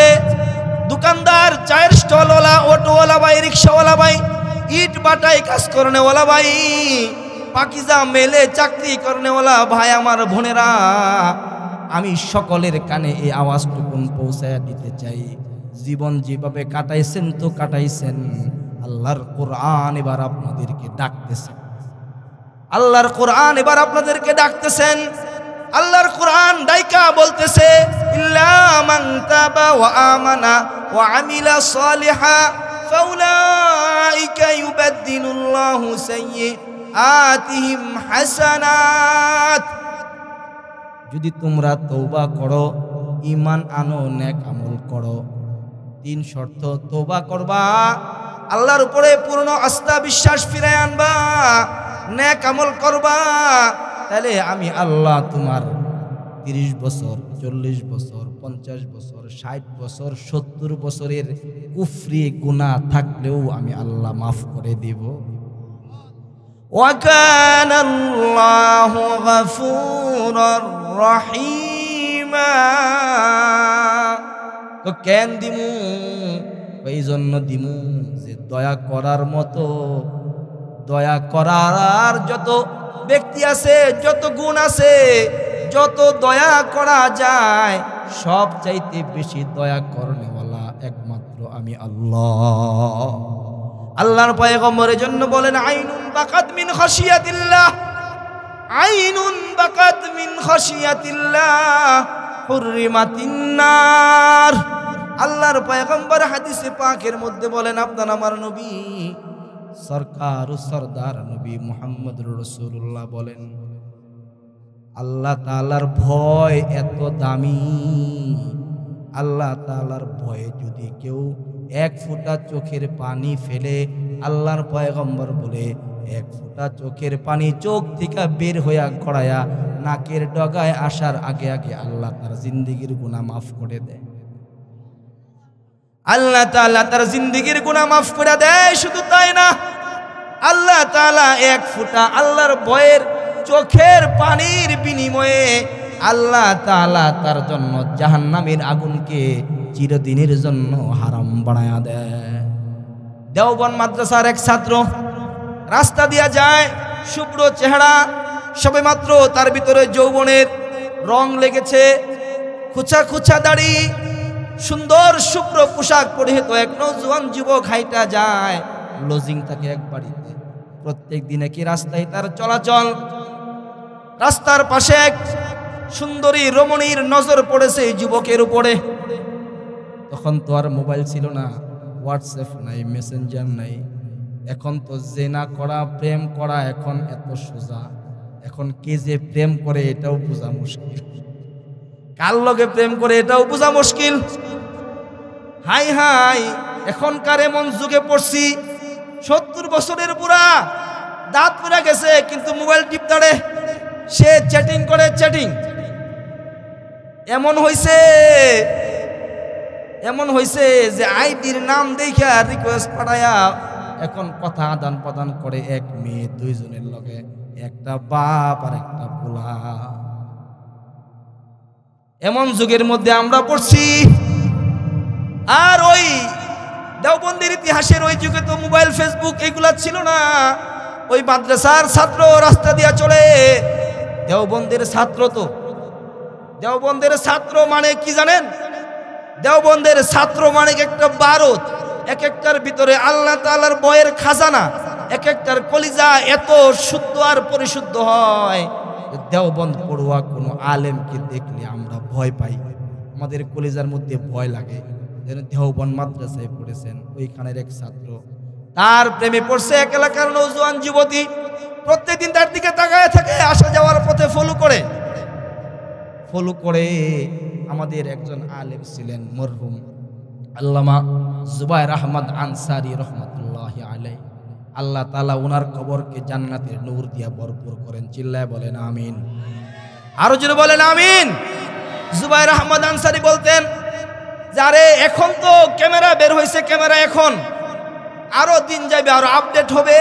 দোকানদার, চায়ের স্টলওয়ালা, অটোওয়ালা ভাই, রিক্সাওয়ালা ভাই, ইট বাটাই কাজ করনেওয়ালা ভাই, পাকিজা মেলে চাকরি করনেওয়ালা ভাই, আমার বোনেরা, আমি সকলের কানে এই আওয়াজটুকুন পৌঁছায় দিতে চাই। জীবন যেভাবে কাটাইছেন তো কাটাইছেন, আল্লাহর কোরআন এবার আপনাদেরকে ডাকতেছেন। আল্লাহর কোরআন এবার আপনাদেরকে ডাকতেছেন। আল্লাহর কোরআন ডাইকা বলতেছে, ইল্লা মান তাবা ওয়া আমানা ওয়া আমিলা সালিহা ফাউলাইকা ইউবাদদিলুল্লাহু সাইয়্যাতিহিম হাসানাত। যদি তোমরা তওবা করো, ঈমান আনো, নেক আমল করো, তিন শর্ত, তওবা করবা, আল্লাহর উপরে পূর্ণ আস্থা বিশ্বাস ফিরায় আনবা, নেক আমল করবা, তাহলে আমি আল্লাহ তোমার 30 বছর, 40 বছর, 50 বছর, 60 বছর, 70 বছরের কুফরি গুনাহ থাকলেও আমি আল্লাহ মাফ করে দেব। ওয়া কানা আল্লাহু গফুরুর রহিমা। তো কেন দিমু? এই জন্য দিমু যে দয়া করার মতো, দয়া করার যত ব্যক্তি আছে, যত গুণ আছে, যত দয়া করা যায়, সব চাইতে বেশি দয়া করনেওয়ালা একমাত্র আমি আল্লাহ। আল্লাহর পয়গম্বরের জন্য বলেন, আইনুন বাকাত মিন খাশিয়াতিল্লাহ, আইনুন বাকাত মিন খাশিয়াতিল্লাহ হুররিমাতিন নার। আল্লাহর পয়গম্বর হাদিসে পাকের মধ্যে বলেন, আপনার আমার নবী সরকার ও সরদার নবী মুহাম্মদুর রাসূলুল্লাহ বলেন, আল্লাহ তাআলার ভয় এত দামি, আল্লাহ তাআলার ভয়ে যদি কেউ 1 ফোঁটা চোখের পানি ফেলে, আল্লাহর পয়গম্বর বলে 1 ফোঁটা চোখের পানি চোখ থেকে বের হইয়া গড়ায়া নাকের ডগায় আসার আগে আগে আল্লাহ তার জিন্দেগির গুনাহ মাফ করে দেয়। আল্লাহ তাআলা তার জিন্দেগির গুনাহ মাফ করে দেয়। শুধু তাই না, আল্লাহ তাআলা 1 ফোঁটা আল্লাহর ভয়ের চোখের পানির বিনিময়ে আল্লাহ তাআলা তার জন্য জাহান্নামের আগুনকে চিরদিনের জন্য হারাম বানায়া দেয়। দেওবন্দ মাদ্রাসার এক ছাত্র রাস্তা দিয়া যায়, শুভ্র চেহারা, সবেমাত্র তার ভিতরে যৌবনের রং লেগেছে, খুচা খুচা দাড়ি, সুন্দর শুভ্র পোশাক পরিহিত এক নওজোয়ান যুবক হাইটা যায়। লজিং থাকে এক বাড়িতে, প্রত্যেক দিনে কি রাস্তায় তার চলাচল। রাস্তার পাশে এক সুন্দরী রমণীর নজর পড়েছে এই যুবকের উপরে। তখন তো আর মোবাইল ছিল না, হোয়াটসঅ্যাপ নাই, মেসেঞ্জার নাই। এখন তো জেনা করা, প্রেম করা এখন এত সোজা। এখন কে যে প্রেম করে এটাও বোঝা মুশকিল, কার লগে প্রেম করে এটাও বোঝা মুশকিল। হাই হাই, এখনকার এমন যুগে পড়ছি, 70 বছরের বুড়া, দাঁত পড়ে গেছে, কিন্তু মোবাইল টিপ ধরে, সে চ্যাটিং করে, চ্যাটিং। এমন হইছে যে আইডির নাম দেখা রিকোয়েস্ট পাঠায়া এখন কথা আদান প্রদান করে 1 মেয়ে 2 জনের লগে, একটা বাপ আর একটা পোলা। এমন যুগের মধ্যে আমরা পড়ছি। আর ওই দেওবন্দের ইতিহাসের ওই যুগে তো মোবাইল, ফেসবুক এগুলা ছিল না। ওই মাদ্রাসার ছাত্র রাস্তা দিয়া চলে, দেওবন্দের ছাত্র, তো দেওবন্দের ছাত্র মানে কি জানেন? দেওবন্দের ছাত্র মানে একটা বারত, এক একটার ভিতরে আল্লাহ তাআলার বয়ের খাজানা, এক একটার কলিজা এত শুদ্ধ আর পরিশুদ্ধ হয়। দেওবন্দ পড়ুয়া কোনো আলেমকে দেখলে আমরা ভয় পাই, আমাদের কলিজার মধ্যে ভয় লাগে। দেওবন্দ মাদ্রাসায় পড়েছেন ওইখানের এক ছাত্র, তার প্রেমে পড়ছে এক এলাকার নওজোয়ান যুবতী। প্রত্যেকদিন তার দিকে তাকায় থাকে, আসা যাওয়ার পথে ফলো করে। আমাদের একজন আলেম ছিলেন মরহুম আল্লামা জুবায়ের আহমদ আনসারী রহমাতুল্লাহি আলাইহি। আল্লাহ তাআলা ওনার কবরকে জান্নাতের নূর দিয়া ভরপুর করেন। চিল্লায় বলেন আমিন। আরো জোরে বলেন আমিন। জুবাইর আহমদ আনসারী বলতেন যে আরে এখন তো ক্যামেরা বের হয়েছে, ক্যামেরা এখন আরো দিন যাবে, আরো আপডেট হবে,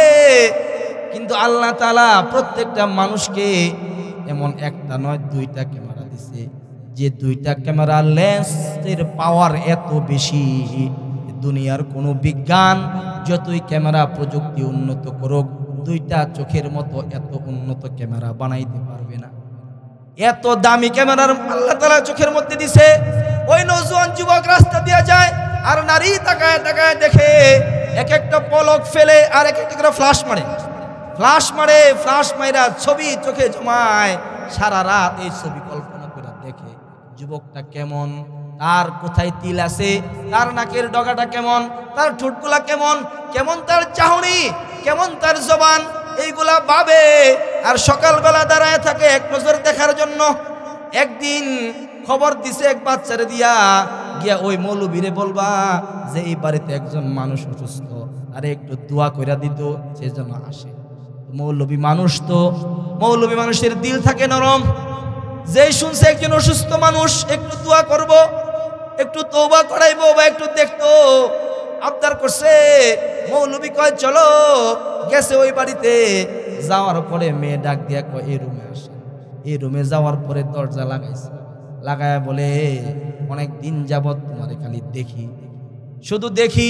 কিন্তু আল্লাহ তাআলা প্রত্যেকটা মানুষকে এমন একটা নয় দুইটা ক্যামেরা দিছে, যে দুইটা ক্যামেরা লেন্সের পাওয়ার এত বেশি, দুনিয়ার কোনো বিজ্ঞান যতই ক্যামেরা প্রযুক্তি উন্নত করুক, দুইটা চোখের মতো এত উন্নত ক্যামেরা বানাইতে পারবে না। এত দামি ক্যামেরার আল্লাহ তাআলা চোখের মধ্যে দিছে। ওই নওজোয়ান যুবক রাস্তা দিয়ে যায় আর নারী তাকায় তাকায় দেখে, এক একটা পলক ফেলে আর এক একটা করে ফ্লাশ মারে, ফ্লাশ মাইরা ছবি চোখে জমায়, সারা রাত এই ছবি কল্পনা করে দেখে যুবকটা কেমন, তার কোথায় তিল আছে, তার নাকের ডগাটা কেমন, তার ঠোঁটগুলা কেমন, কেমন তার চাহনি, কেমন তার জবান, এইগুলা ভাবে আর সকালবেলা দাঁড়ায় থাকে এক নজর দেখার জন্য। একদিন খবর দিছে এক বাচ্চারে দিয়া, গিয়া ওই মৌলবীরে বলবা যে এই বাড়িতে একজন মানুষ অসুস্থ, আরে একটু দোয়া কইরা দিত, সে যেন আসে। মৌলবী মানুষ তো, মৌলবী মানুষের দিল থাকে নরম, যেই শুনছে একজন অসুস্থ মানুষ একটু দোয়া করব, একটু তওবা করাইবো বা একটু দেখতো, আবদার করছে। মৌলবী কয় চলো, গেছে ওই বাড়িতে। যাওয়ার পরে মেয়ে ডাক দিয়া কয় এই রুমে আসে। এই রুমে যাওয়ার পরে দরজা লাগাইছে, লাগায় বলে অনেক দিন যাবত তোমারে খালি দেখি, শুধু দেখি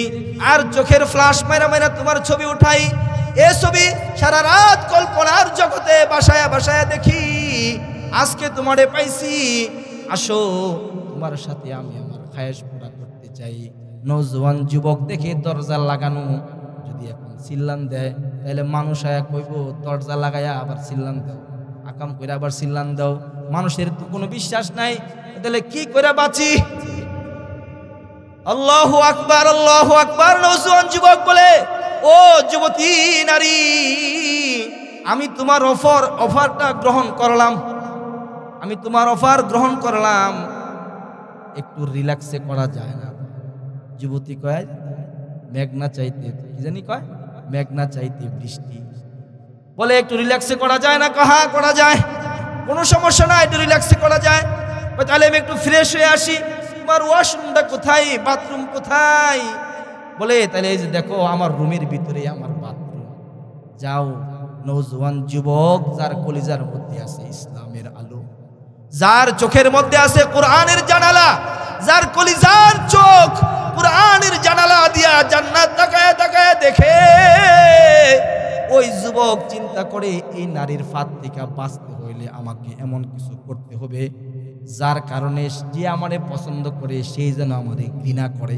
আর চোখের ফ্লাশ মাইরা মাইরা তোমার ছবি উঠাই, এ ছবি সারা রাত কল্পনার জগতে বাসায় বাসায় দেখি, আজকে তোমারে পাইছি, আসো তোমার সাথে আমি আমার খায়েশ পুরা করতে চাই। নওজোয়ান যুবক দেখে দরজা লাগানো, যদি এখন চিল্লান দেয় তাহলে মানুষ আয়া কইব দরজা লাগায়া আবার চিল্লান দাও, আকাম কইরা আবার চিল্লান দাও, মানুষের তো কোনো বিশ্বাস নাই, তাহলে কি কইরা বাঁচি? আল্লাহু আকবার, আল্লাহু আকবার। নওজোয়ান যুবক বলে, ও যুবতী নারী, আমি তোমার অফারটা গ্রহণ করলাম, আমি তোমার অফার গ্রহণ করলাম, একটু রিল্যাক্সে করা যায় না? যুবতী কয় মেঘনা চাইতে, কি জানি কয়, মেঘনা চাইতে বৃষ্টি। বলে একটু রিল্যাক্সে করা যায় না? কাহা করা যায়, কোনো সমস্যা না, একটু রিল্যাক্সে করা যায়। তাহলে আমি একটু ফ্রেশ হয়ে আসি, তোমার ওয়াশরুমটা কোথায়, বাথরুম কোথায়? বলে তাহলে এই যে দেখো আমার রুমের ভিতরে আমার বাথরুম, যাও। নওজোয়ান যুবক যার কলিজার মধ্যে আছে ইসলামের আলো, যার চোখের মধ্যে আছে কোরআনের জানালা, যার কলিজার চোখ কোরআনের জানালা দিয়া জান্নাত তাকায় তাকায় দেখে, ওই যুবক চিন্তা করে এই নারীর ফাঁদ থেকে বাঁচতে হইলে আমাকে এমন কিছু করতে হবে যার কারণে যে আমারে পছন্দ করে সেই যেন আমারে ঘৃণা করে,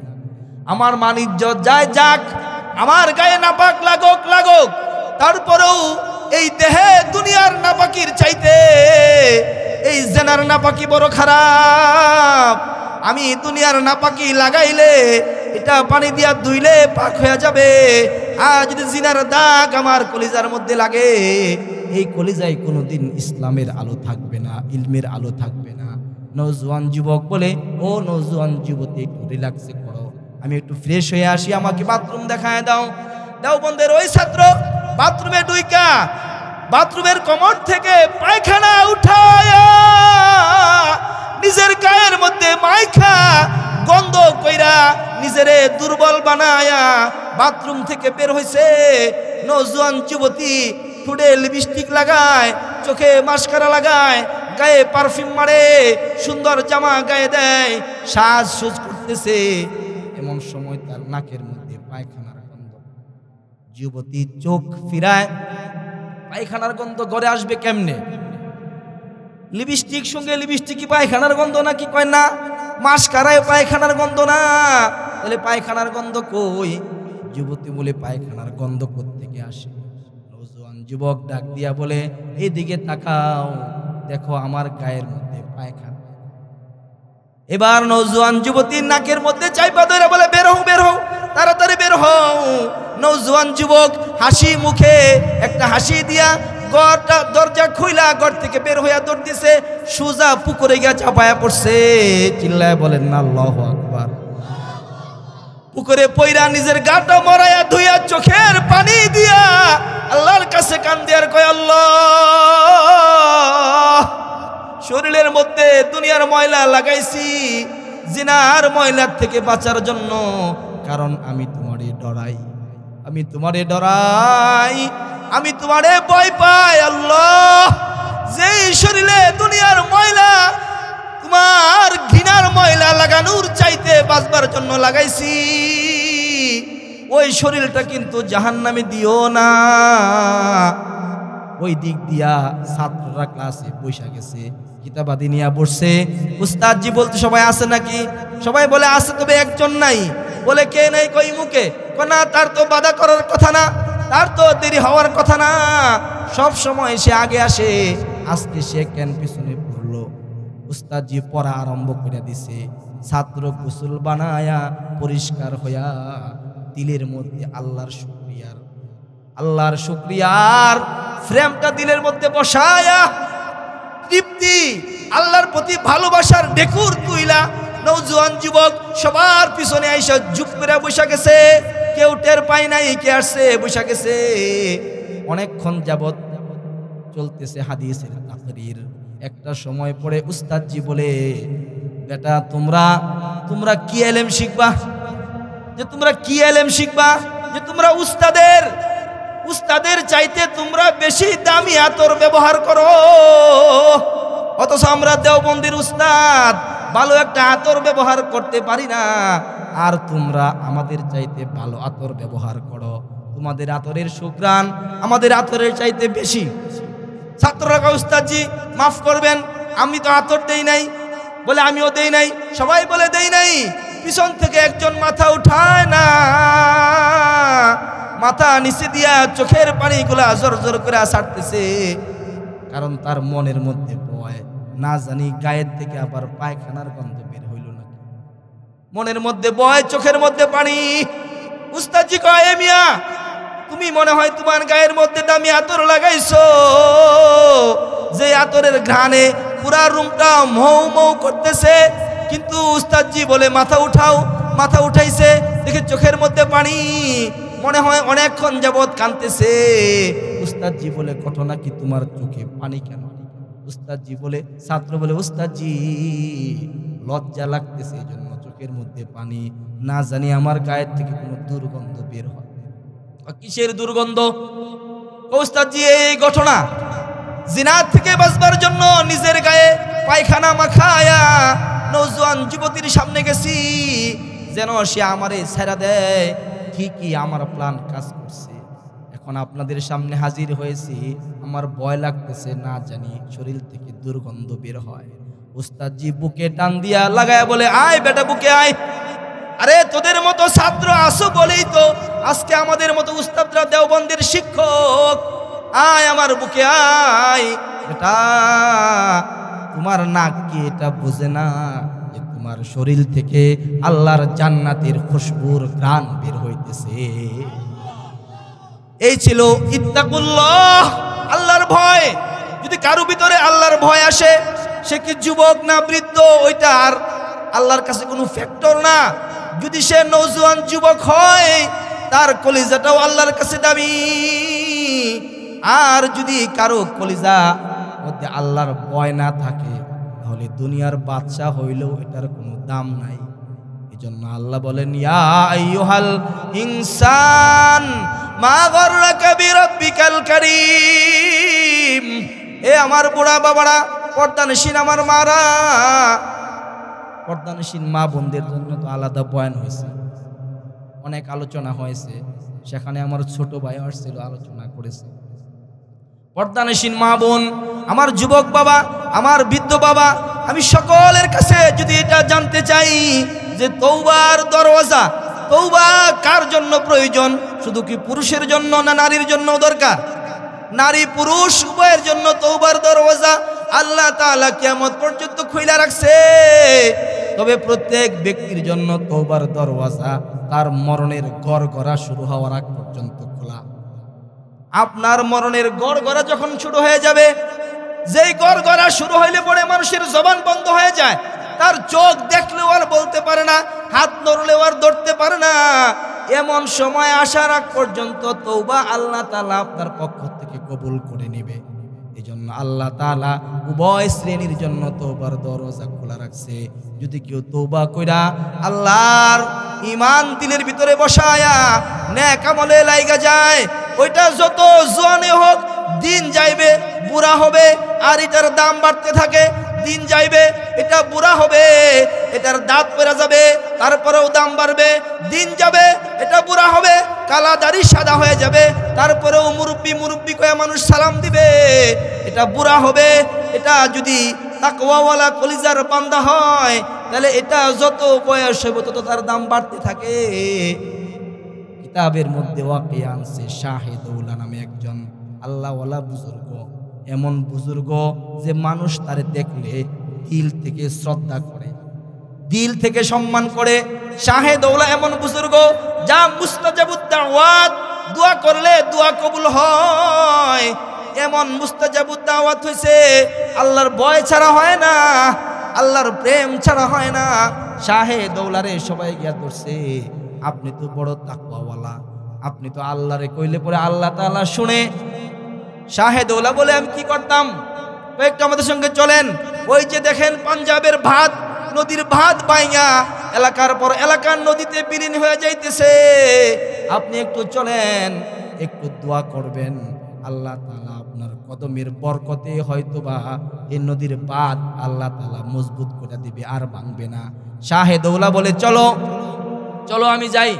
আমার মান ইজ্জত যায় যাক, আমার গায়ে নাপাক লাগুক লাগুক, তারপরেও এই দেহে দুনিয়ার নাপাকির চাইতে এই জেনার নাপাকি বড় খারাপ। আমি দুনিয়ার নাপাকি লাগাইলে এটা পানি দিয়া ধুইলে পাক হয়ে যাবে, আর যদি জিনার দাগ আমার কলিজার মধ্যে লাগে, এই কলিজায় কোনোদিন ইসলামের আলো থাকবে না, ইলমের আলো থাকবে না। নওজোয়ান যুবক বলে, ও নওজোয়ান যুবতী একটু রিল্যাক্সে করো, আমি একটু ফ্রেশ হয়ে আসি, আমাকে বাথরুম দেখায় দাও। দেওবন্দের ওই ছাত্র বাথরুমে ঢুইকা বাথরুমের কমোড থেকে পায়খানা উঠায়া নিজের গায়ের মধ্যে মাইখা গন্ধ কইরা নিজেরে দুর্বল বানায়া বাথরুম থেকে বের হইছে। নওজোয়ান যুবতী ঠোঁটে লিপস্টিক লাগায়, চোখে মাস্কারা লাগায়, গায়ে পারফিউম মারে, সুন্দর জামা গায়ে দেয়, সাজসুজ করতেছে, এমন সময় তার নাকের মধ্যে পায়খানার গন্ধ। যুবতী চোখ ফিরায়, পায়খানার গন্ধ ঘরে আসবে কেমনে? লিপস্টিক সঙ্গে লিপস্টিকই পায়খানার গন্ধ নাকি? কয় না, মাস্কারায় পায়খানার গন্ধ না, তাহলে পায়খানার গন্ধ কই? যুবতী বলে পায়খানার গন্ধ কোত্থেকে আসে? নওজোয়ান যুবক ডাক দিয়া বলে, এইদিকে তাকাও, দেখো আমার গায়ের মধ্যে পায়খানা। এবার নওজোয়ান যুবতীর নাকের মধ্যে চাইপা ধরে বলে, বের হও, বের হও, তাড়াতাড়ি বের হও। নওজোয়ান যুবক হাসি মুখে একটা হাসি দিয়া ঘরটা দরজা খুইলা ঘর থেকে বের হইয়া দৌড় দিছে, সুজা পুকুরে গিয়া চাপায়া পড়ছে। চিল্লায় বলেন না আল্লাহু আকবার। পুকুরে পইরা নিজের গাটা মরাইয়া ধুইয়া চোখের পানি দিয়া আল্লাহর কাছে কান্দে আর কয়, আল্লাহ, শরীরের মধ্যে দুনিয়ার ময়লা লাগাইছি জিনার ময়লার থেকে বাঁচার জন্য, কারণ আমি তোমারে ডরাই, আমি তোমারে ডরাই, আমি তোমারে ভয় পাই। আল্লাহ, যেই শরীরে দুনিয়ার ময়লা তোমার ঘৃণার ময়লা লাগানোর চাইতে বাঁচবার জন্য লাগাইছি, ওই শরীরটা কিন্তু জাহান্নামে দিও না। ওই দিক দিয়া ছাত্ররা ক্লাসে বসে গেছে, কিতাবাদি নিয়ে বসছে। উস্তাদজি বলতে, সবাই আছে নাকি? সবাই বলে আছে, তবে একজন নাই। বলে, কে নাই? কই মুখে? না, তার তো বাধা করার কথা না, তার তো দেরি হওয়ার কথা না, সব সময় সে আগে আসে, আজকে সে কেন পিছনে পড়লো? উস্তাদজি পড়া আরম্ভ করে দিছে। ছাত্র গোসল বানায়া পরিষ্কার হইয়া দিলের মধ্যে আল্লাহর শুকরিয়ার ফ্রেমটা দিলের মধ্যে বসায়া তৃপ্তি, আল্লাহর প্রতি ভালোবাসার ঢেকুর তুইলা নওজোয়ান যুবক সবার পিছনে আইসা চুপ করে বসে গেছে। কেউ টের পায় নাই কে আসছে, বসে গেছে। অনেকক্ষণ যাবত চলতেছে হাদিসের তাকরীর। একটা সময় পরে উস্তাদজি বলে, বেটা, তোমরা কি ইলম শিখবা? যে তোমরা কি ইলম শিখবা? যে তোমরা উস্তাদের চাইতে তোমরা বেশি দামি আতর ব্যবহার করো, অথচ আমরা দেওবন্দির উস্তাদ ভালো একটা আতর ব্যবহার করতে পারি না, আর তোমরা আমাদের চাইতে ভালো আতর ব্যবহার করো। তোমাদের আতরের সুঘ্রাণ আমাদের আতরের চাইতে বেশি। ছাত্ররা কয়, উস্তাদজি মাফ করবেন, আমি তো আতর দেই নাই। বলে, আমিও দেই নাই। সবাই বলে, দেই নাই। পিছন থেকে একজন মাথা উঠায় না, মাথা নিচে দিয়া চোখের পানিগুলা জোর জোর করে ছাড়তেছে, কারণ তার মনের মধ্যে ভয়, না জানি গায়ের থেকে আবার পায়খানার গন্ধ বের হইল নাকি। মনের মধ্যে ভয়, চোখের মধ্যে পানি। উস্তাদজি কয়, এ মিয়া, তুমি মনে হয় তোমার গায়ের মধ্যে দামি আতর লাগাইছো, যে আতরের ঘ্রাণে পুরা রুমটা মৌ মৌ করতেছে। কিন্তু উস্তাদজি বলে, মাথা উঠাও। মাথা উঠাইছে, দেখে চোখের মধ্যে পানি, মনে হয় অনেকক্ষণ যাবৎ কাঁদতেছে। উস্তাদজি বলে, ঘটনা কি? তোমার চোখে পানি কেন? উস্তাদজি বলে, ছাত্র বলে, উস্তাদজি লজ্জা লাগতেছে এই জন্য চোখের মধ্যে পানি, না জানি আমার গায়ের থেকে কোনো দুর্গন্ধ বের হয়। কিসের দুর্গন্ধ? উস্তাদজি, এই ঘটনা, জিনাত থেকে বাঁচবার জন্য নিজের গায়ে পায়খানা মাখায়া নওজোয়ান যুবতীর সামনে গেছি, যেন সে আমারে ছেড়া দেয়। ঠিকই আমার প্ল্যান কাজ করছে। এখন আপনাদের সামনে হাজির হয়েছি, আমার ভয় লাগতেছে, না জানি শরীর থেকে দুর্গন্ধ বের হয়। উস্তাদজি বুকে টান দিয়া লাগায়া বলে, আয় বেটা, বুকে আয়। আরে তোদের মতো ছাত্র আসো বলেই তো আজকে আমাদের মতো উস্তাদরা দেওবন্দের শিক্ষক। আয় আমার বুকে আয়। বেটা, তোমার নাক কি এটা বোঝে না যে তোমার শরীর থেকে আল্লাহর জান্নাতের খুশবুর ঘ্রাণ বের হইতেছে? এই ছিল ইত্তাকুল্লাহ, আল্লাহর ভয়। যদি কারো ভিতরে আল্লাহর ভয় আসে, সে কি যুবক না বৃদ্ধ, ওইটা আর আল্লাহর কাছে কোনো ফ্যাক্টর না। যদি সে নওজোয়ান যুবক হয়, তার কলিজাটাও আল্লাহর কাছে দামি। আর যদি কারো কলিজা মধ্যে আল্লাহর ভয় না থাকে, তাহলে দুনিয়ার বাদশা হইলেও এটার কোনো দাম নাই। এজন্য আল্লাহ বলেন, ইয়া আইয়ুহাল ইনসান মা গররাকা বিরাব্বিকাল কারীম। এ আমার বুড়া বাবারা, পর্দানশীল আমার মারা, পর্দানশীল মা বোনদের জন্য তো আলাদা বয়ান হয়েছে, অনেক আলোচনা হয়েছে। সেখানে আমার ছোট ভাই আসছিল, আলোচনা করেছে। পর্দানশীল মা বোন, আমার যুবক বাবা, আমার বৃদ্ধ বাবা, আমি সকলের কাছে যদি এটা জানতে চাই যে তওবার দরওয়াজা, তওবা কার জন্য প্রয়োজন? শুধু কি পুরুষের জন্য না নারীর জন্য দরকার? নারী পুরুষ উভয়ের জন্য তওবার দরওয়াজা আল্লাহ তাআলা কিয়ামত পর্যন্ত খুইলা রাখছে। তবে প্রত্যেক ব্যক্তির জন্য তওবার দরওয়াজা তার মরণের গড়গড়া শুরু হওয়ার আগ পর্যন্ত খোলা। আপনার মরণের গড়গড়া যখন শুরু হয়ে যাবে, যেই গড়গড়া শুরু হইলে পরে মানুষের জবান বন্ধ হয়ে যায়, তার চোখ দেখলেও আর বলতে পারে না, হাত নড়লেও আর ধরতে পারে না। এমন সময় আসার আগ পর্যন্ত তওবা আল্লাহ তাআলা আপনার পক্ষ থেকে কবুল করে নেবে। এজন্য আল্লাহ তাআলা উভয় শ্রেণীর জন্য তওবার দরজা খোলা রাখছে। যদি কেউ তওবা কইরা আল্লাহর ঈমান দিলের ভিতরে বসায়া নেক আমলে লাইগা যায়, ওইটা যত জোয়ানে হোক দিন যাইবে বুড়া হবে, আর এটার দাম বাড়তে থাকে। দিন যাইবে এটা বুড়া হবে, এটার দাঁত পড়ে যাবে, তারপরেও দাম বাড়বে। দিন যাবে এটা বুড়া হবে, কালা দাড়ি সাদা হয়ে যাবে, তারপরেও মুরব্বি মুরব্বি কয়ে মানুষ সালাম দিবে। এটা বুড়া হবে। এটা যদি তাকওয়াওয়ালা কলিজার বান্দা হয়, তাহলে এটা যত বয়স হবে তত তার দাম বাড়তে থাকে। কিতাবের মধ্যে ওয়াকিয়া আনছে, শাহে দৌলা নামে একজন আল্লাহওয়ালা বুজুর্গ, এমন বুজুর্গ যে মানুষ তারে দেখলে দিল থেকে শ্রদ্ধা করে, দিল থেকে সম্মান করে। শাহে দৌলা এমন বুজুর্গ যা মুস্তাজাবুদ দাওয়াত, দোয়া করলে দোয়া কবুল হয়। এমন মুস্তাজাবুদ দাওয়াত হইছে, আল্লাহর ভয় ছাড়া হয় না, আল্লাহর প্রেম ছাড়া হয় না। শাহে দৌলারে সবাই গিয়া ধরছে, আপনি তো বড় তাকওয়াওয়ালা, আপনি তো আল্লাহরে কইলে পরে আল্লাহ তাআলা শুনে। শাহে দৌলা বলে, আমি কি করতাম? একটু আমাদের সঙ্গে চলেন। ওই যে দেখেন পাঞ্জাবের ভাত, নদীর ভাত বাইঙা এলাকার পর এলাকার নদীতে বিলীন হয়ে যাইতেছে। আপনি একটু চলেন, একটু দোয়া করবেন, আল্লাহ তাআলা আপনার কদমের বরকতে হয়তোবা এই নদীর বাঁধ আল্লাহ তাআলা মজবুত করে দিবে, আর ভাঙবে না। শাহে দৌলা বলে, চলো চলো আমি যাই।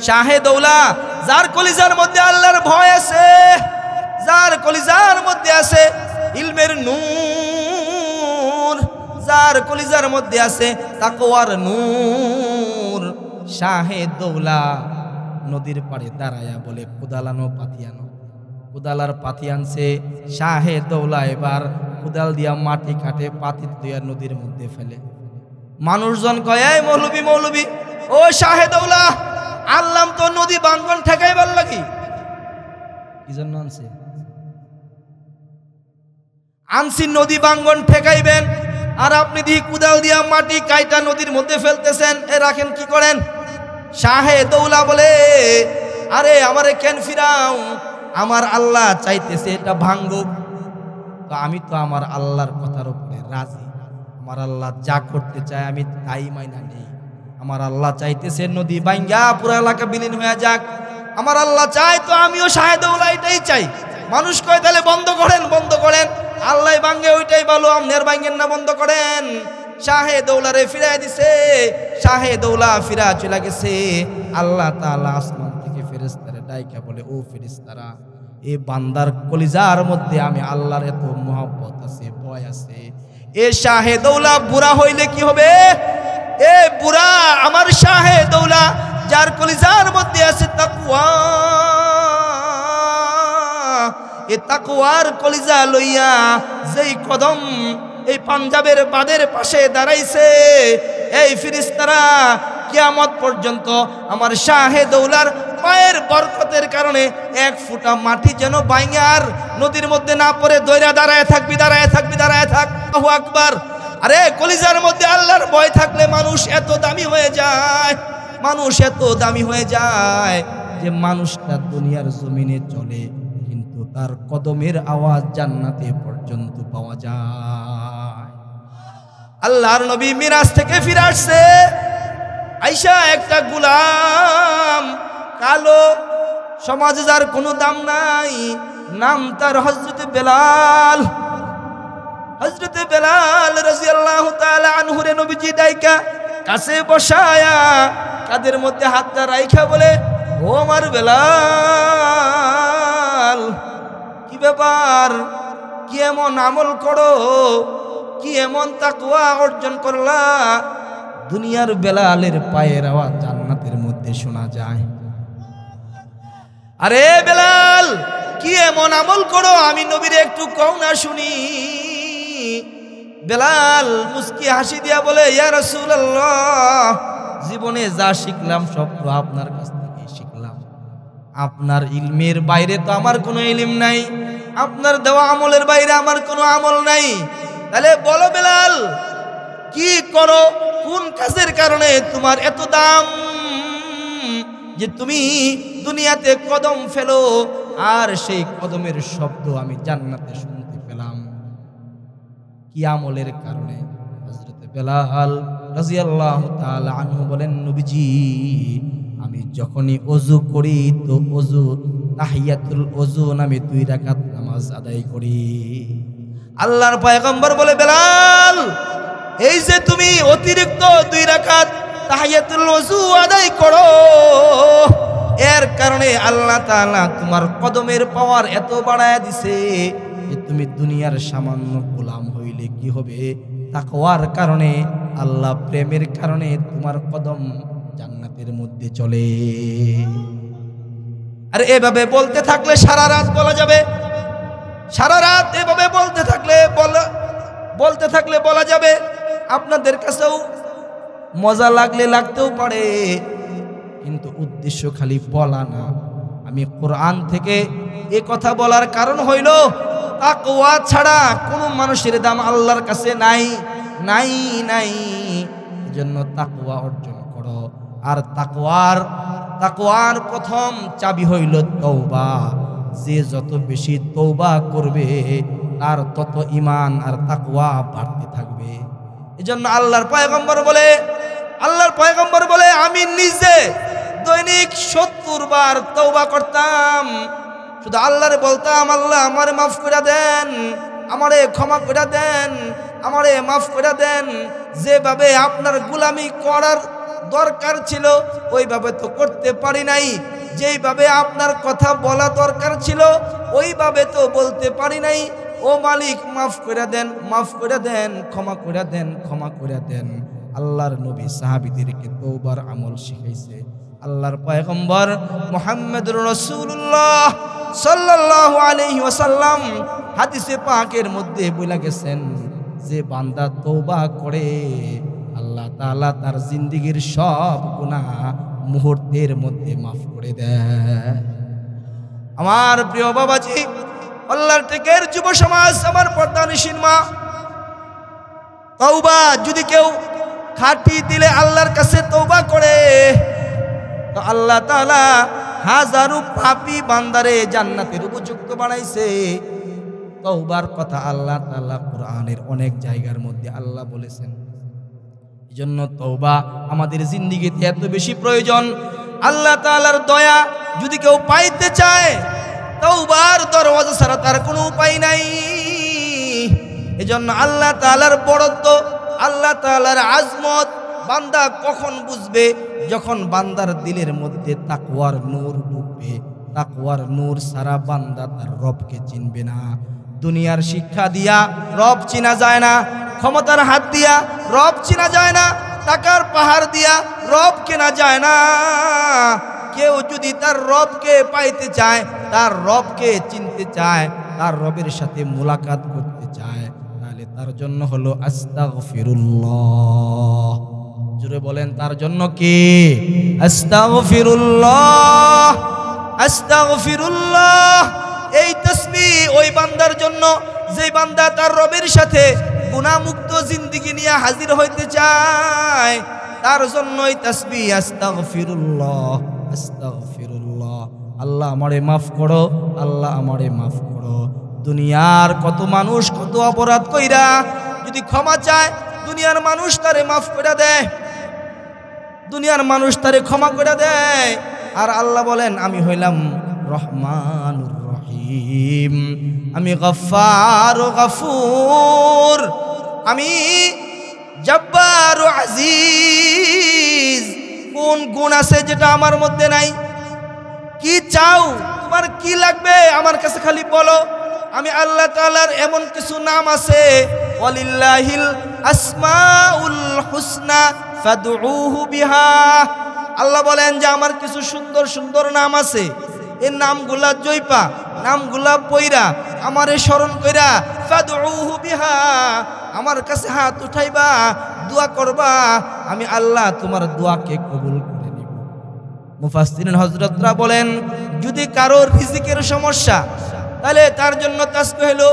শাহে দৌলা, যার কলিজার মধ্যে আল্লাহর ভয় আছে, যার কলিজার মধ্যে আছে ইলমের নূর, যার কলিজার মধ্যে আছে তাকওয়ার নূর, শাহে দৌলা নদীর পাড়ে দাঁড়ায়া বলে, কোদালানো পাতিয়ানো। কোদালার পাতি আনছে। শাহে দৌলা এবার কোদাল দিয়া মাটি কাটে, পাতি দিয়া নদীর মধ্যে ফেলে। মানুষজন কয়, এই মৌলবি মৌলবি, ও শাহে দৌলা, আল্লাম তো নদী বাঙ্গন ঠেকাইবার লাগি। কি জন্য আনছে? আনছি নদী বাঙ্গন ঠেকাইবেন, আর আপনি দিয়ে কুদাল দিয়া মাটি কাইটা নদীর মধ্যে ফেলতেছেন। এ রাখেন, কি করেন? শাহে দৌলা বলে, আরে আমারে কেন ফিরাও? আমার আল্লাহ চাইতেছে এটা ভাঙ্গুক, তো আমি তো আমার আল্লাহর কথার উপরে রাজি। আমার আল্লাহ যা করতে চায় আমি তাই মাইনা নেই। আমার আল্লাহ চাইতেছে নদী ভাঙ্গা পুরো এলাকা বিলীন হয়ে যাক। আমার আল্লাহ চায়, তো আমিও শাহে দৌলা এটাই চাই। মানুষ কয়, তাহলে বন্ধ করেন, বন্ধ করেন, আল্লাহ ভাঙ্গে ওইটাই ভালো, আপনার ভাঙ্গেন না, বন্ধ করেন। শাহে দৌলারে ফিরাই দিছে। শাহে দৌলা ফিরা চলে গেছে। আল্লাহ তাআলা আসমান থেকে ফেরেশতারে ডাইকা বলে, ও ফেরেশতারা, এই বান্দার কলিজার মধ্যে আমি আল্লাহর এত মহব্বত আছে, ভয় আছে। এ শাহে দৌলা বুড়া হইলে কি হবে? এ বুড়া আমার শাহে দৌলা, যার কলিজার মধ্যে আছে তাকওয়া, এ তাকওয়ার কলিজা লইয়া যেই কদম এই পাঞ্জাবের বাঁধের পাশে দাঁড়াইছে, এই ফেরেশতারা কিয়ামত পর্যন্ত আমার শাহে দৌলার পায়ের বরকতের কারণে এক ফুটা মাটি যেন বাইঙার নদীর মধ্যে না পড়ে দইরা দাঁড়ায় থাকবি, দাঁড়ায় থাকবি, দাঁড়ায় থাক। আল্লাহু আকবার। আরে কলিজার মধ্যে আল্লাহর ভয় থাকলে মানুষ এত দামি হয়ে যায়, মানুষ এত দামি হয়ে যায় যে মানুষটা দুনিয়ার জমিনে চলে, কিন্তু তার কদমের আওয়াজ জান্নাতে পর্যন্ত পাওয়া যায়। আল্লাহর নবী মিরাজ থেকে ফিরে আসছে। আইসা একটা গোলাম, কালো, সমাজে যার কোনো দাম নাই, নাম তার হযরতে বেলাল। হযরতে বেলাল রাদিয়াল্লাহু তাআলা আনহুরে নবীজি ডাইকা কাছে বসায়া কাদের মধ্যে হাতটা রাইখা বলে, ও আমার বেলাল, কি ব্যাপার? কি এমন আমল করো, কি এমন তাকওয়া অর্জন করলা, দুনিয়ার বেলালের পায়ের আওয়াজ জান্নাতের মধ্যে শোনা যায়। আরে বেলাল, কি এমন আমল করো, আমি নবীরে একটু কও না শুনি। বেলাল মুস্কি হাসি দিয়া বলে, ইয়া রাসূলুল্লাহ, জীবনে যা শিখলাম সব তো আপনার কাছ থেকে শিখলাম। আপনার ইলমের বাইরে তো আমার কোনো ইলম নাই, আপনার দেওয়া আমলের বাইরে আমার কোনো আমল নাই। তাহলে বলো বেলাল, কি করো, কোন কাজের কারণে তোমার এত দাম যে তুমি দুনিয়াতে কদম ফেলো আর সেই কদমের শব্দ আমি জান্নাতে শুনতে পেলাম? কি আমলের কারণে? হযরত বেলাল রাদিয়াল্লাহু তাআলা আনহু বলেন, নবীজি আমি যখনই ওযু করি তো ওযু তাহিয়াতুল ওযু নামে 2 রাকাত নামাজ আদায় করি। আল্লাহর পয়গম্বর বলে, বেলাল এই যে তুমি অতিরিক্ত 2 রাকাত তাহিয়াতুল ওযু আদায় করো, এর কারণে আল্লাহ তাআলা তোমার কদমের পাওয়ার এত বাড়ায় দিছে যে তুমি দুনিয়ার সামান্য গোলাম হইলে কি হবে, তাকওয়ার কারণে, আল্লাহ প্রেমের কারণে তোমার কদম জান্নাতের মধ্যে চলে। আর এভাবে বলতে থাকলে সারা রাত বলা যাবে, সারা রাত এভাবে বলতে থাকলে বলা যাবে। আপনাদের কাছেও মজা লাগতেও পারে, কিন্তু উদ্দেশ্য খালি বলা না। আমি কোরআন থেকে এ কথা বলার কারণ হইল তাকওয়া ছাড়া কোনো মানুষের দাম আল্লাহর কাছে নাই নাই নাই। এজন্য তাকওয়া অর্জন করো। আর তাকওয়ার প্রথম চাবি হইল তওবা। যে যত বেশি তওবা করবে তার তত ঈমান আর তাকওয়া বাড়তে থাকবে। এজন্য আল্লাহর পয়গম্বর বলে আমি নিজে দৈনিক 70 বার তওবা করতাম। শুধু আল্লাহরে বলতাম, আল্লাহ আমারে মাফ করে দেন, আমারে ক্ষমা করে দেন, আমারে মাফ করে দেন। যেভাবে আপনার গোলামি করার দরকার ছিল ওইভাবে তো করতে পারি নাই, যেইভাবে আপনার কথা বলা দরকার ছিল ওইভাবে তো বলতে পারি নাই। ও মালিক মাফ করে দেন, মাফ করে দেন, ক্ষমা করে দেন, ক্ষমা করে দেন। আল্লাহর নবী সাহাবীদেরকে তওবার আমল শিখাইছে। আল্লাহর পয়গম্বর মুহাম্মদুর রাসূলুল্লাহ সাল্লাল্লাহু আলাইহি ওয়াসাল্লাম হাদিসে পাকের মধ্যে বলে গেছেন, যে বান্দা তওবা করে আল্লাহ তাআলা তার জিন্দেগীর সব গুনাহ মুহূর্তের মধ্যে মাফ করে দেয়। আমার প্রিয় বাবাজি, আল্লাহর টেকের যুব সমাজ, আমার পর্দানিশীন মা, তওবা যদি কেউ খাঁটি দিলে আল্লাহর কাছে তওবা করে তো আল্লাহ তাআলা হাজারো পাপী বান্দারে জান্নাতের উপযুক্ত বানাইছে। তওবার কথা আল্লাহ তাআলা কোরআনের অনেক জায়গার মধ্যে আল্লাহ বলেছেন। এজন্য তওবা আমাদের জিন্দেগিতে এত বেশি প্রয়োজন। আল্লাহ তাআলার দয়া যদি কেউ পাইতে চায়, তওবার দরওয়াজা ছাড়া তার কোনো উপায় নাই। এজন্য আল্লাহ তাআলার বড়ত্ব, আল্লাহ তাআলার আজমত বান্দা কখন বুঝবে? যখন বান্দার দিলের মধ্যে তাকওয়ার নূর ঢুকবে। তাকওয়ার নূর সারা বান্দা তার রবকে চিনবে না। দুনিয়ার শিক্ষা দিয়া রব চিনা যায় না, ক্ষমতার হাত দিয়া রব চিনা যায় না, টাকার পাহাড় দিয়া রব কেনা যায় না। কেউ যদি তার রবকে পাইতে চায়, তার রবকে চিনতে চায়, তার রবের সাথে মুলাকাত করতে চায়, তাহলে তার জন্য হলো আস্তাগফিরুল্লাহ। জোরে বলেন, তার জন্য কি? আস্তাগফিরুল্লাহ, আস্তাগফিরুল্লাহ। এই তাসবিহ ওই বান্দার জন্য যে বান্দা তার রবের সাথে গুনাহমুক্ত জিন্দেগি নিয়ে হাজির হইতে চায়, তার জন্যই তাসবিহ আস্তাগফিরুল্লাহ, আস্তাগফিরুল্লাহ। আল্লাহ আমারে মাফ করো, আল্লাহ আমারে মাফ করো। দুনিয়ার কত মানুষ কত অপরাধ কইরা যদি ক্ষমা চায়, দুনিয়ার মানুষ তারে মাফ করে দেয়, দুনিয়ার মানুষ তারে ক্ষমা করে দেয়। আর আল্লাহ বলেন, আমি হইলাম রহমানুর রহিম, আমি গফফার ও গফুর, আমি জব্বার ও আজিজ। কোন গুণ আছে যেটা আমার মধ্যে নাই? কি চাও? তোমার কি লাগবে আমার কাছে খালি বলো। আমি আল্লাহ তাআলার এমন কিছু নাম আছে, ওয়ালিল্লাহিল আসমাউল হুসনা ফাদউহু বিহা। আল্লাহ বলেন যে আমার কিছু সুন্দর সুন্দর নাম আছে, এই নামগুলা জয়পা, নামগুলা পয়রা আমারে স্মরণ কইরা ফাদউহু বিহা, আমার কাছে হাত উঠাইবা, দোয়া করবা, আমি আল্লাহ তোমার দোয়াকে কবুল করে নিব। মুফাসসিরিন হযরতরা বলেন, যদি কারো রিজিকের সমস্যা, তাহলে তার জন্য তাসবিহ হলো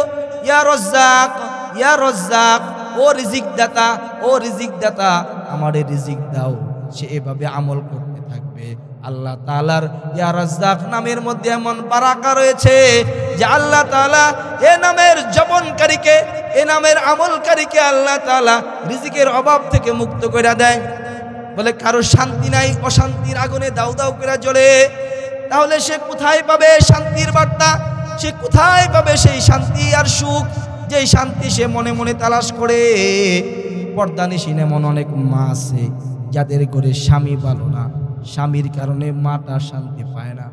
ইয়া রাজ্জাক, ইয়া রাজ্জাক, ও রিজিক দাতা, ও রিজিক দাতা, আমারে রিজিক দাও। সে এভাবে আমল করতে থাকবে। আল্লাহ তাআলার ইয়া রাজ্জাক নামের মধ্যে এমন বারাকা রয়েছে যে আল্লাহ তাআলা এ নামের জপনকারীকে, এ নামের আমলকারীকে আল্লাহ তাআলা রিজিকের অভাব থেকে মুক্ত করে দেয়। বলে কারো শান্তি নাই, অশান্তির আগুনে দাউ দাউ করে জ্বলে, তাহলে সে কোথায় পাবে শান্তির বার্তা? সে কোথায় পাবে সেই শান্তি আর সুখ, যেই শান্তি সে মনে মনে তালাশ করে? পর্দানিশীন এমন অনেক মা আছে যাদের ঘরে স্বামী ভালো না, স্বামীর কারণে মাটা শান্তি পায় না,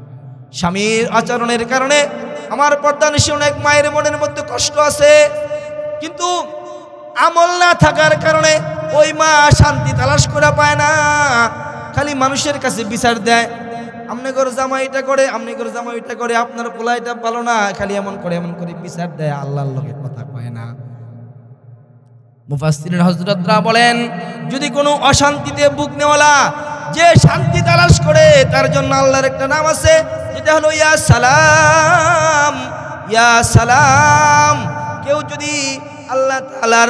স্বামীর আচরণের কারণে আমার পর্দানিশীন অনেক মায়ের মনের মধ্যে কষ্ট আছে, কিন্তু আমল না থাকার কারণে ওই মা শান্তি তালাশ করে পায় না, খালি মানুষের কাছে বিচার দেয়। আমনে করে জামাই এটা করে, আমনে করে জামাই এটা করে, আপনার পোলা এটা ভালো না, খালি এমন করে বিচার দেয়, আল্লাহর লগে কথা কয় না। মুফাসসিরিন হযরতরা বলেন, যদি কোনো অশান্তিতে বুক নেওয়ালা যে শান্তি তালাশ করে, তার জন্য আল্লাহর একটা নাম আছে, যেটা হলো ইয়া সালাম, ইয়া সালাম। কেউ যদি আল্লাহ তাআলার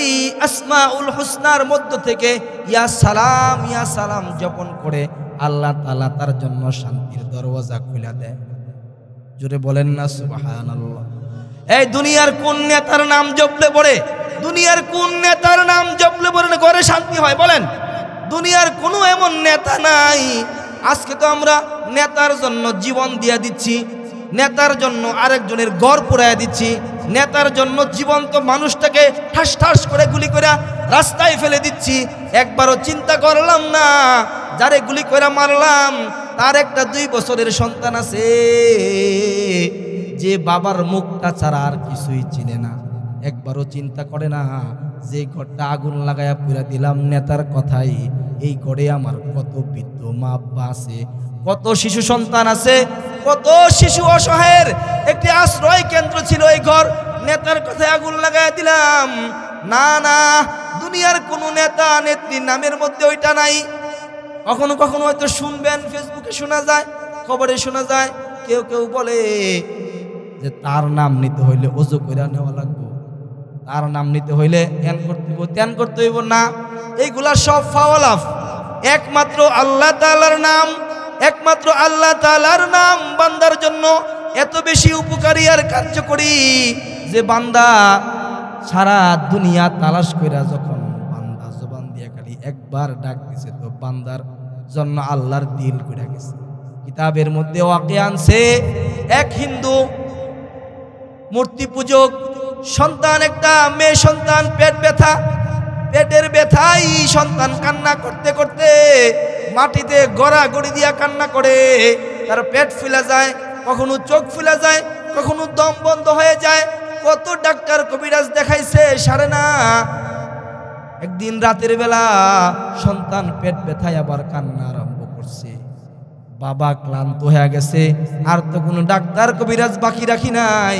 এই আসমাউল হুসনার মধ্য থেকে ইয়া সালাম জপন করে, আল্লাহ তাআলা তার জন্য শান্তির দরওয়াজা খুলে দেয়। জোরে বলেন না সুবহানাল্লাহ। এই দুনিয়ার কোন নেতার নাম জপলে পড়ে, দুনিয়ার কোন নেতার নাম জপলে পড়ে ঘরে শান্তি হয়? বলেন, দুনিয়ার কোনো এমন নেতা নাই। আজকে তো আমরা নেতার জন্য জীবন দিয়ে দিচ্ছি, নেতার জন্য আরেকজনের ঘর পুড়াইয়া দিচ্ছি, নেতার জন্য জীবন্ত মানুষটাকে ঠাস ঠাস করে গুলি করে রাস্তায় ফেলে দিচ্ছি। একবারও চিন্তা করলাম না যারে গুলি করে মারলাম তার একটা 2 বছরের সন্তান আছে, যে বাবার মুখটা ছাড়া আর কিছুই চিনে না। একবারও চিন্তা করে না যে ঘরটা আগুন লাগায়া পুরা দিলাম নেতার কথাই, এই ঘরে আমার কত বৃদ্ধ মা আব্বা আছে, কত শিশু সন্তান আছে, কত শিশু অসহায়ের একটি আশ্রয় কেন্দ্র ছিল এই ঘর, নেতার কথায় আগুন লাগায়া দিলাম। না না, দুনিয়ার কোনো নেতা নেত্রীর নামের মধ্যে ওইটা নাই। কখনো কখনো হয়তো শুনবেন, ফেসবুকে শোনা যায়, খবরে শোনা যায়, কেউ কেউ বলে যে তার নাম নিতে হইলে ওযু কইরা নেওয়া লাগবে, তার নাম নিতে হইলে ধ্যান করতে হইব, ধ্যান করতে হইব। না, এইগুলা সব ফাওলাফ। একমাত্র আল্লাহ তাআলার নাম, একমাত্র আল্লাহ তাআলার নাম বান্দার জন্য এত বেশি উপকারী আর কার্যকরী যে বান্দা সারা দুনিয়া তালাশ কইরা যখন বান্দা জবান দিয়ে খালি একবার ডাক দিছে, তো বান্দার জন্য আল্লাহর দিল কইরা গেছে। কিতাবের মধ্যে ওয়াকিয়া আনছে, এক হিন্দু মূর্তি পূজক সন্তান, একটা মেয়ে সন্তান, পেট ব্যথা, পেটের ব্যথাই সন্তান কান্না করতে করতে মাটিতে গড়াগড়ি দিয়া কান্না করে, তার পেট ফুলে যায়, কখনো চোখ ফুলে যায়, কখনো দম বন্ধ হয়ে যায়। কত ডাক্তার কবিরাজ দেখাইছে, সারে না। একদিন রাতের বেলা সন্তান পেট ব্যথায় আবার কান্না আরম্ভ করছে। বাবা ক্লান্ত হয়ে গেছে, আর তো কোনো ডাক্তার কবিরাজ বাকি রাখি নাই,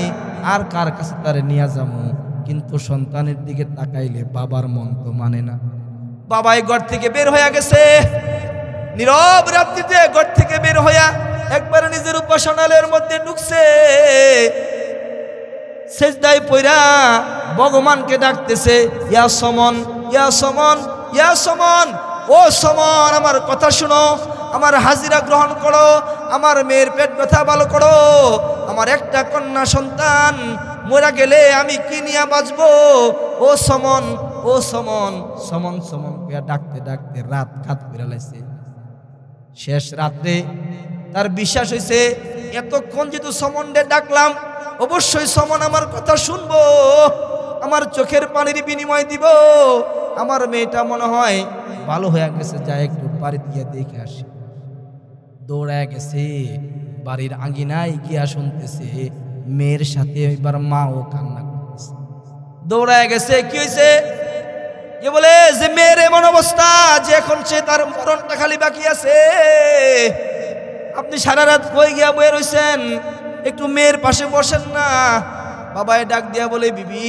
আর কার কাছে তারে নিয়ে যাবো? কিন্তু সন্তানের দিকে তাকাইলে বাবার মন তো মানে না। বাবাই ঘর থেকে বের হয়ে গেছে, নীরব রাত্রিতে ঘর থেকে বের হইয়া একবার নিজের উপাসনালয়ের মধ্যে ঢুকছে, সেজদায় পইরা ভগবানকে ডাকতেছে, ইয়া সমন, ইয়া সমন, ইয়া সমন, ও সমন, আমার কথা শুনো, আমার হাজিরা গ্রহণ করো, আমার মেয়ের পেট ব্যথা ভালো করো, আমার একটা কন্যা সন্তান মরা গেলে আমি কি নিয়ে বাঁচবো? ও সমন, ও সমন, সমন সমন ডাকতে ডাকতে রাত ঘাত করে লাইছে। শেষ রাত্রে তার বিশ্বাস হয়েছে, এতক্ষণ যেহেতু সমনরে ডাকলাম, অবশ্যই সমন আমার কথা শুনবো, আমার চোখের পানির বিনিময় দিব, আমার মেয়েটা মনে হয় ভালো হয়ে গেছে, যাই একটু বাড়িতে গিয়ে দেখে আসি। দৌড়ায় গেছে, বাড়ির আঙ্গিনায় গিয়া শুনতেছে মেয়ের সাথে এবার মাও কান্না করতেছে। দৌড়ায় গেছে, কি হয়েছে? এ বলে যে মেয়ের এমন অবস্থা যে এখন সে তার মরণটা খালি বাকি আছে, আপনি সারা রাত কই গিয়া বয়ে রইছেন, একটু মেয়ের পাশে বসেন না। বাবাই ডাক দিয়া বলে, বিবি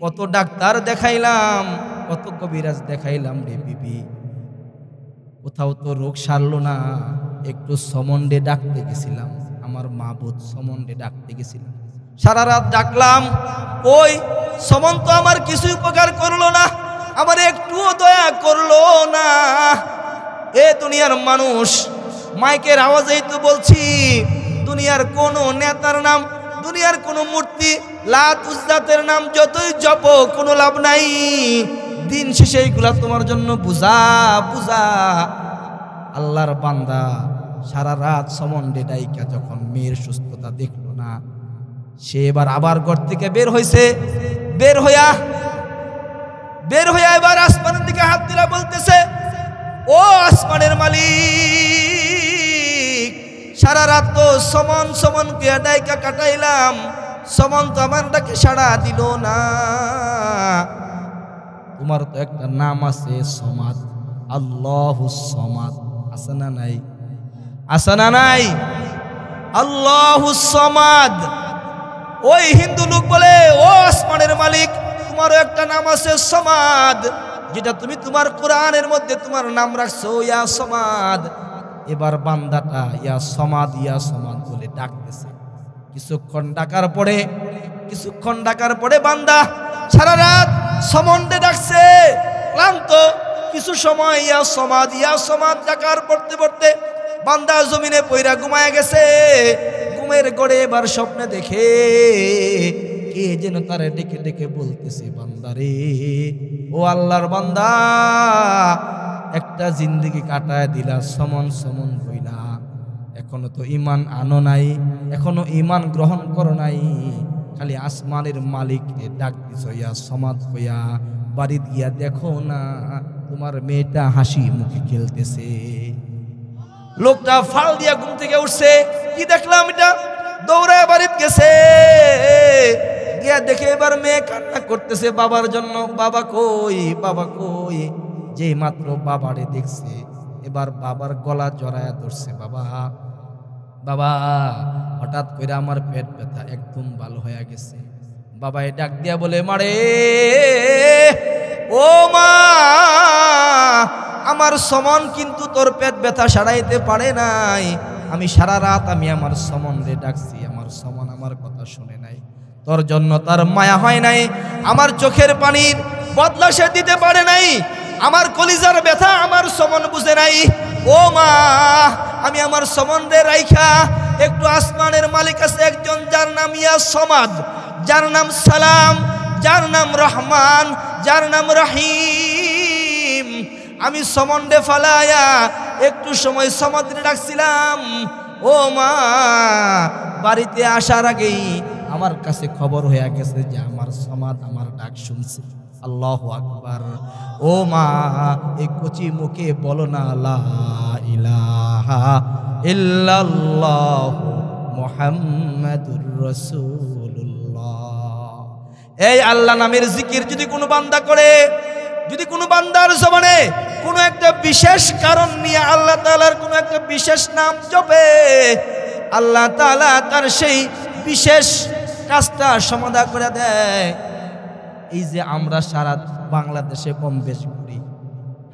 কত ডাক্তার দেখাইলাম, কত কবিরাজ দেখাইলাম রে বিবি, কোথাও তো রোগ সারলো না, একটু সমন্ডে ডাকতে গেছিলাম, আমার মাবুদ সমন্ডে ডাকতে গেছিলাম, সারা রাত ডাকলাম, ওই সমন তো আমার কিছু উপকার করলো না, আমার একটুও দয়া করলো না। এ দুনিয়ার মানুষ, মাইকের আওয়াজেই তো বলছি, দুনিয়ার কোনো নেতার নাম, দুনিয়ার কোনো মূর্তি, লাত উজ্জাতের নাম যতই জপ কোনো লাভ নাই। দিন শেষে এইগুলা তোমার জন্য বুঝা বুঝা। আল্লাহর বান্দা সারা রাত সমন্ডে ডাইকা যখন মেয়ের সুস্থতা দেখলো না, সে এবার আবার ঘর থেকে বের হয়েছে। বের হইয়া এবার আসমানের দিকে হাত দিলা বলতেছে, ও আসমানের মালিক, সারা রাত তো সমন কে ডাইকা কাটাইলাম, সমন তো আমার ডাকে সাড়া দিল না। তোমার তো একটা নাম আছে সমাদ, আল্লাহুস সমাদ, আছে না নাই? আছে না নাই? আল্লাহুস সমাদ। ওই হিন্দু লোক বলে, ও আসমানের মালিক, তোমারও একটা নাম আছে সমাদ, যেটা তুমি তোমার কোরআনের মধ্যে তোমার নাম রাখছো ইয়া সমাদ। এবার বান্দাটা ইয়া সমাদ বলে ডাকতেছে। কিছুক্ষণ ডাকার পরে বান্দা সারা রাত সমন্ডে ডাকছে, ক্লান্ত। কিছু সময় ইয়া সমাদ ডাকার পড়তে বান্দা জমিনে পইরা ঘুমায় গেছে। ঘুমের গড়ে এবার স্বপ্নে দেখে কে যেন তারে ডেকে ডেকে বলতেছে, বান্দারে, ও আল্লাহর বান্দা, একটা জিন্দেগি কাটায় দিলা সমন বইলা, এখনো তো ঈমান আনো নাই, এখনো ঈমান গ্রহণ করো নাই, খালি আসমানের মালিককে ডাক দিছ ইয়া সমাদ কইয়া। বাড়িতে গিয়া দেখো না তোমার মেয়েটা হাসি মুখে খেলতেছে। লোকটা ফাল দিয়া ঘুম থেকে উঠছে, কি দেখলাম এটা, দৌড়ায় বাড়িতে গেছে। গিয়া দেখে এবার মেয়ে কান্না করতেছে বাবার জন্য। বাবা কই? যেই মাত্র বাবারে দেখছে, এবার বাবার গলা জড়ায়া ধরছে। বাবা, হঠাৎ করে আমার পেট ব্যথা একদম ভালো হয়ে গেছে। বাবাই ডাক দিয়া বলে, মারে, ও মা, আমার সমন কিন্তু তোর পেট ব্যথা সারাইতে পারে নাই। আমি সারা রাত আমার সমন রে ডাকছি, আমার সমন আমার কথা শুনে নাই। তোর জন্য তার মায়া হয় নাই, আমার চোখের পানির বদলা সে দিতে পারে নাই, আমার কলিজার ব্যথা আমার সমন বুঝে নাই। ও মা, আমি আমার সমন রে রাইখা একটু আসমানের মালিক আছে একজন, যার নাম ইয়া সমাদ, যার নাম সালাম, যার নাম রহমান, যার নাম রহিম। আমি সমন্ডে ফালায়া একটু সময় সমাদরে ডাকছিলাম। ও মা, বাড়িতে আসার আগেই আমার কাছে খবর হয়ে গেছে যে আমার সমাদ আমার ডাক শুনছে। আল্লাহু আকবার। ও মা, এই কচি মুখে বলো না লা ইলাহা ইল্লাল্লাহু মুহাম্মাদুর রাসূলুল্লাহ। এই আল্লাহ নামের জিকির যদি কোনো বান্দা করে, যদি কোনো বান্দার জবানে কোনো একটা বিশেষ কারণ নিয়ে আল্লাহ তাআলার কোনো একটা বিশেষ নাম জপে, আল্লাহ তাআলা তার সেই বিশেষ কাজটা সমাধা করে দেয়। এই যে আমরা সারা বাংলাদেশে কম বেশ ঘুরি,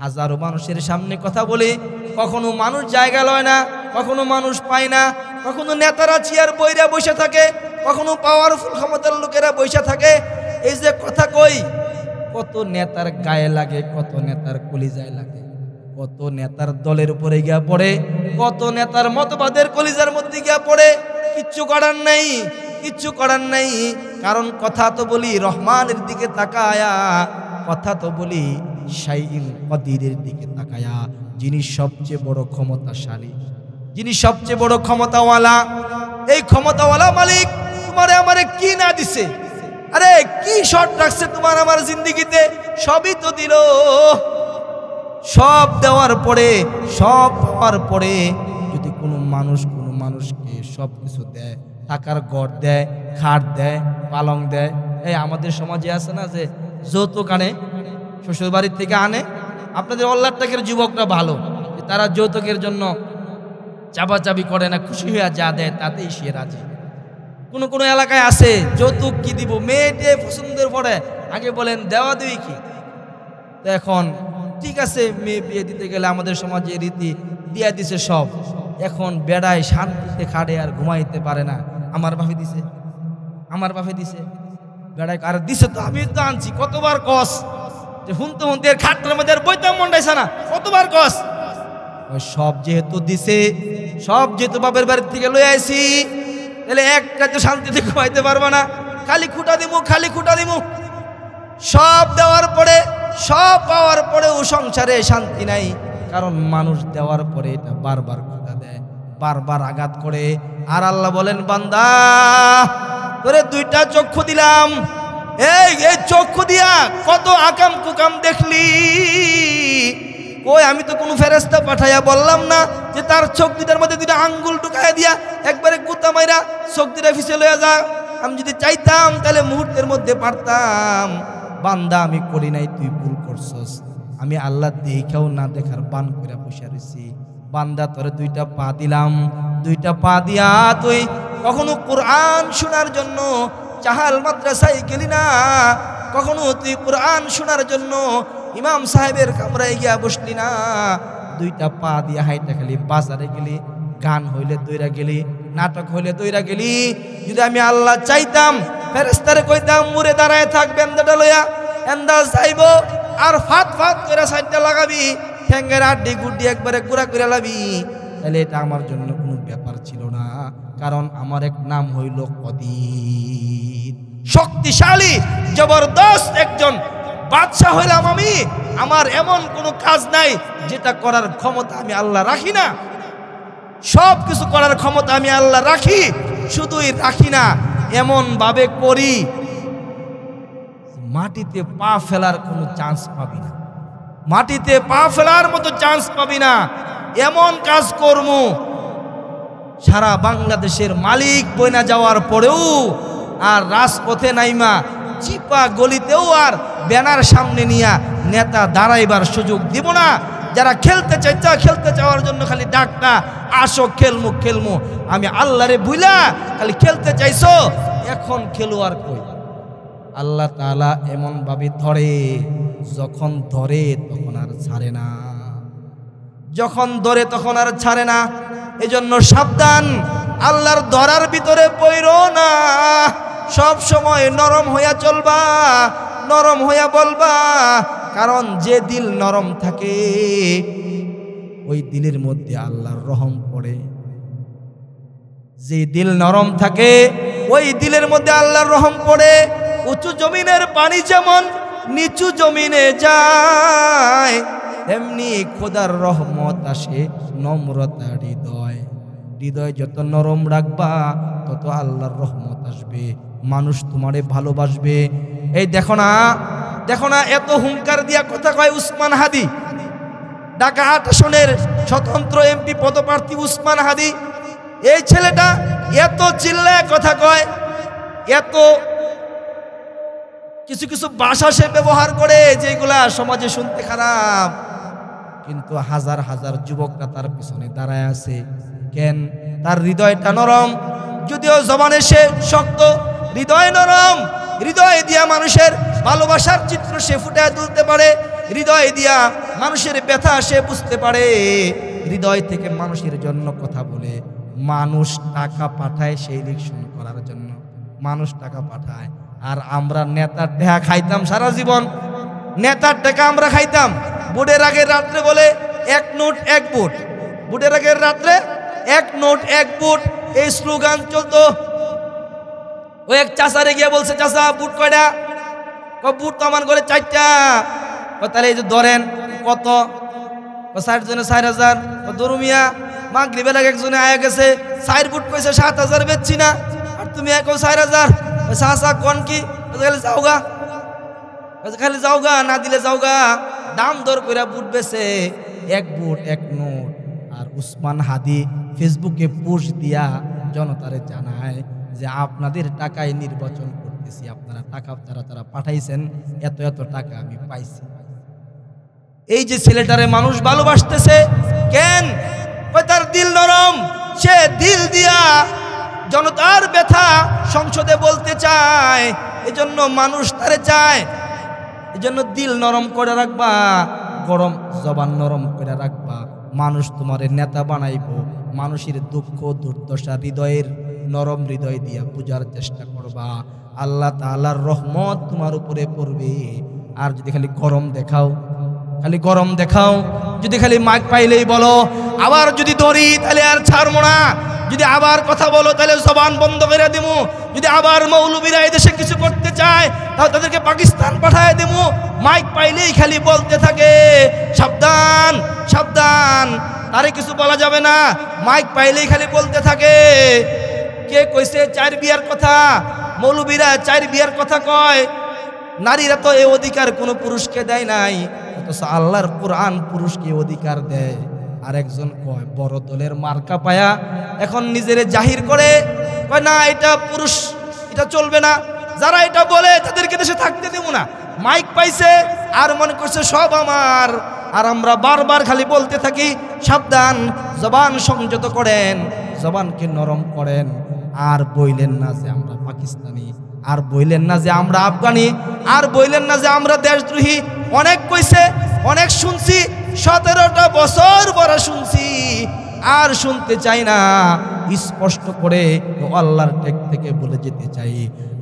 হাজারো মানুষের সামনে কথা বলি, কখনো মানুষ জায়গা লয় না, কখনো মানুষ পায় না, কখনো নেতারা চেয়ার বইরা বসে থাকে, কখনো পাওয়ারফুল ক্ষমতার লোকেরা বসে থাকে। এই যে কথা কই, কত নেতার গায়ে লাগে, কত নেতার কলিজায় লাগে, কত নেতার দলের উপরে গিয়া পড়ে, কত নেতার মতবাদের কলিজার মধ্যে গিয়া পড়ে। কিচ্ছু করার নাই, কারণ কথা তো বলি রহমানের দিকে তাকায়া, কথা তো বলি শাইইন কদিরের দিকে তাকায়া, যিনি সবচেয়ে বড় ক্ষমতাশালী, যিনি সবচেয়ে বড় ক্ষমতাওয়ালা। এই ক্ষমতাওয়ালা মালিক তোমারে আমারে কি না দিছে? আরে কি শর্ট রাখছে তোমার আমার জিন্দেগিতে? সবই তো দিল। সব দেওয়ার পরে, সব পাওয়ার পরে যদি কোনো মানুষকে সব কিছু দেয়, থাকার ঘর দেয়, খাট দেয়, পালং দেয়। এই আমাদের সমাজে আছে না যে যৌতুক আনে, শ্বশুর বাড়ির থেকে আনে। আপনাদের অল্লাহটাকের যুবকরা ভালো, তারা যৌতুকের জন্য চাপাচাপি করে না, খুশি হয়ে যা দেয় তাতেই সে রাজি। কোনো এলাকায় আছে যৌতুক কি দিব, মেয়েটে পছন্দের পরে আগে বলেন দেওয়া দেওয়ি কি। তো এখন ঠিক আছে, মেয়ে বিয়ে দিতে গেলে আমাদের সমাজে রীতি দিয়া দিছে সব। এখন বেড়ায় শান্তিতে খাড়ে আর ঘুমাইতে পারে না, আমার বাপে দিছে। বেড়ায় আর দিছে তো, আমি তো আনছি, কতবার কস যে হুনতে হুনতে খাটটার মধ্যে আর বইতাম মন্ডাইছে না, কতবার কস। ওই সব যেহেতু দিছে, সব যেহেতু বাপের বাড়ির থেকে লই আইছি, তাহলে একটা তো শান্তিতে ঘুমাইতে পারবো না, খালি খুঁটা দিমু, খালি খুঁটা দিমু। সব দেওয়ার পরে, সব পাওয়ার পরেও সংসারে শান্তি নাই, কারণ মানুষ দেওয়ার পরে এটা বারবার খুঁটা দেয়, বারবার আঘাত করে। আর আল্লাহ বলেন, বান্দা তোরে দুইটা চক্ষু দিলাম, এই চক্ষু দিয়া কত আকাম কুকাম দেখলি। ওই আমি তো কোনো ফেরেশতা পাঠাইয়া বললাম না যে তার চোখ দুটার মধ্যে দুইটা আঙ্গুল ঢুকাইয়া দিয়া একবারে গুতা মাইরা চোখ দুটা ফিসে লইয়া যা। আমি যদি চাইতাম তাহলে মুহূর্তের মধ্যে পারতাম। বান্দা আমি করি নাই, তুই ভুল করছস। আমি আল্লাহ দেখাও না দেখার বান করে বসে রয়েছি। বান্দা তোরে দুইটা পা দিলাম, দুইটা পা দিয়া তুই কখনো কোরআন শোনার জন্য চাহাল মাদ্রাসায় গেলি না, কখনো তুই কোরআন শোনার জন্য ইমাম সাহেবের কামরায় গিয়া বসলি না। দুইটা পা দিয়া হাইটা খালি বাজারে গেলি, গান হইলে দইরা গেলি, নাটক হইলে দইরা গেলি। যদি আমি আল্লাহ চাইতাম, ফেরেশতারে কইতাম মুরে দাঁড়ায় থাক বেন্দাটা লইয়া, এন্দাজ যাইব আর ফাত ফাত করে সাইডটা লাগাবি, ঠ্যাঙ্গের আড্ডি গুড্ডি একবারে গুড়া করে লাবি, তাহলে এটা আমার জন্য কোনো ব্যাপার ছিল না। কারণ আমার এক নাম হইল কদির, শক্তিশালী জবরদস্ত একজন বাদশা হইলাম আমি। আমার এমন কোনো কাজ নাই যেটা করার ক্ষমতা আমি আল্লাহ রাখি না। সব কিছু করার ক্ষমতা আমি আল্লাহ রাখি, শুধুই রাখি না, এমন ভাবে করি মাটিতে পা ফেলার কোনো চান্স পাবি না, মাটিতে পা ফেলার মতো চান্স পাবি না। এমন কাজ করব সারা বাংলাদেশের মালিক বইনা যাওয়ার পরেও আর রাজপথে নাইমা চিপা গলিতেও আর ব্যানার সামনে নিয়া নেতা দাঁড়াইবার সুযোগ দিব না। যারা খেলতে চাইছে, খেলতে চাওয়ার জন্য খালি ডাকটা, আসো খেলমু খেলমু। আমি আল্লাহরে বুইলা খালি খেলতে চাইছো, এখন খেলোয়াড় কই? আল্লাহ তাআলা এমন ভাবে ধরে, যখন ধরে তখন আর ছাড়ে না, যখন ধরে তখন আর ছাড়ে না। এজন্য সাবধান, আল্লাহর ধরার ভিতরে পইরো না। সব সময় নরম হইয়া চলবা, নরম হইয়া বলবা, কারণ যে দিল নরম থাকে ওই দিলের মধ্যে আল্লাহর রহম পড়ে। যে দিল নরম থাকে ওই দিলের মধ্যে আল্লাহর রহম পড়ে। উঁচু জমিনের পানি যেমন নিচু জমিনে যায়, তেমনি খোদার রহমত আসে নম্রতা হৃদয়। হৃদয় যত নরম রাখবা তত আল্লাহর রহমত আসবে, মানুষ তোমারে ভালোবাসবে। এই দেখো না, দেখো না, এত হুঙ্কার দিয়া কথা কয় উসমান হাদি, ঢাকা ৮ আসনের স্বতন্ত্র এমপি পদপ্রার্থী উসমান হাদি। এই ছেলেটা এত চিল্লায় কথা কয়, এত কিছু কিছু ভাষা সে ব্যবহার করে যেগুলা সমাজে শুনতে খারাপ, কিন্তু হাজার হাজার যুবকরা তার পিছনে দাঁড়ায় আছে। কেন? তার হৃদয়টা নরম। যদিও জবানে সে শক্ত, হৃদয় নরম। হৃদয় দিয়া মানুষের ভালোবাসার চিত্র সে ফুটিয়ে তুলতে পারে, হৃদয় দিয়া মানুষের ব্যথা সে বুঝতে পারে, হৃদয় থেকে মানুষের জন্য কথা বলে। মানুষ টাকা পাঠায় সেই ইলেকশন করার জন্য, মানুষ টাকা পাঠায়। আর আমরা নেতার টাকা খাইতাম সারা জীবন, নেতার টাকা আমরা খাইতাম। ভোটের আগের রাত্রে বলে 1 নোট 1 ভোট, ভোটের আগের রাত্রে 1 নোট 1 ভোট, এই স্লোগান চলতো। ওই এক চাচারে গিয়ে বলছে, চাচা বুট কয়টা? বুট তো আমার ঘরে 4টা। তাহলে এই যে ধরেন কত? 60 জনে 4000। দরুমিয়া মাগরিবের আগে একজনে আয়া গেছে, 4 বুট কইছে 7000 বেচছি না, আর তুমি একও 4000। চাচা কোন কি? খালি যাওগা, খালি যাওগা, না দিলে যাওগা। দাম দর করে বুট বেছে, 1 বুট 1 নোট। আর উসমান হাদি ফেসবুকে পোস্ট দিয়া জনতারে জানায় যে আপনাদের টাকায় নির্বাচন করতেছি, আপনারা টাকা তারা পাঠাইছেন, এত এত টাকা আমি পাইছি। এই যে ছেলেটারে মানুষ ভালোবাসতেছে কেন? তার দিল নরম, সে দিল দিয়া জনতার ব্যথা সংসদে বলতে চায়, এজন্য মানুষ তারে চায়। এজন্য দিল নরম করে রাখবা, গরম জবান নরম করে রাখবা। মানুষ তোমারে নেতা বানাইব, মানুষের দুঃখ দুর্দশা হৃদয়ের নরম হৃদয় দিয়া বুঝার চেষ্টা করবা। আল্লাহ তাআলার রহমত তোমার উপরে পড়বে। আর যদি খালি গরম দেখাও, খালি গরম দেখাও, যদি খালি মাইক পাইলেই বলো, আবার যদি ধরি তাহলে আর ছাড়বো না, যদি আবার কথা বলো তাহলে জবান বন্ধ করে দেবো, যদি আবার মৌলবীরা এদেশে কিছু করতে চায় তাহলে তাদেরকে পাকিস্তান পাঠায় দেবো, মাইক পাইলেই খালি বলতে থাকে সাবধান সাবধান, তারে কিছু বলা যাবে না, মাইক পাইলেই খালি বলতে থাকে। কে কইছে 4 বিয়ার কথা? মৌলবীরা 4 বিয়ার কথা কয়। নারীরা তো এই অধিকার কোনো পুরুষকে দেয় নাই, অথচ আল্লাহর কোরআন পুরুষকে অধিকার দেয়। আর একজন কয় বড় দলের মার্কা পায়া এখন নিজের জাহির করে, কয় না এটা পুরুষ, এটা চলবে না। যারা এটা বলে তাদেরকে দেশে থাকতে দেব না। মাইক পাইছে আর মনে করছে সব আমার। আর আমরা বারবার খালি বলতে থাকি সাবধান, জবান সংযত করেন, জবানকে নরম করেন। আর বইলেন না যে আমরা পাকিস্তানি, আর বইলেন না যে আমরা আফগানি, আর বইলেন না যে আমরা দেশদ্রোহী। অনেক কইছে, অনেক শুনছি, 17টা বছর পরে শুনছি, আর শুনতে চাই না। স্পষ্ট করে আল্লাহর টেক থেকে বলে যেতে চাই,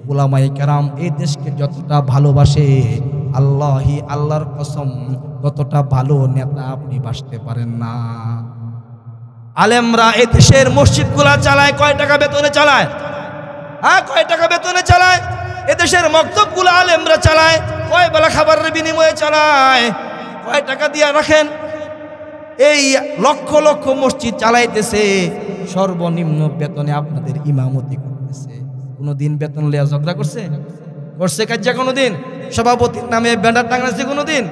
উলামায়ে কেরাম এই দেশকে যতটা ভালোবাসে, আল্লাহি আল্লাহর কসম ততটা ভালো নেতা আপনি বাসতে পারেন না। আলেমরা এই দেশের মসজিদগুলা চালায়, কয় টাকা বেতনে চালায়? হ্যাঁ, কয় টাকা বেতনে চালায়? এদেশের মক্তবগুলো আলেমরা চালায়, কয় বেলা খাবারের বিনিময়ে চালায়, কয় টাকা দিয়া রাখেন? এই লক্ষ লক্ষ মসজিদ চালাইতেছে, সর্বনিম্ন বেতনে আপনাদের ইমামতি করতেছে। কোনোদিন বেতন লিয়া ঝগড়া করছে? করছে কাজা কোনোদিন? সভাপতির নামে ব্যানার টাঙাচ্ছে কোনোদিন?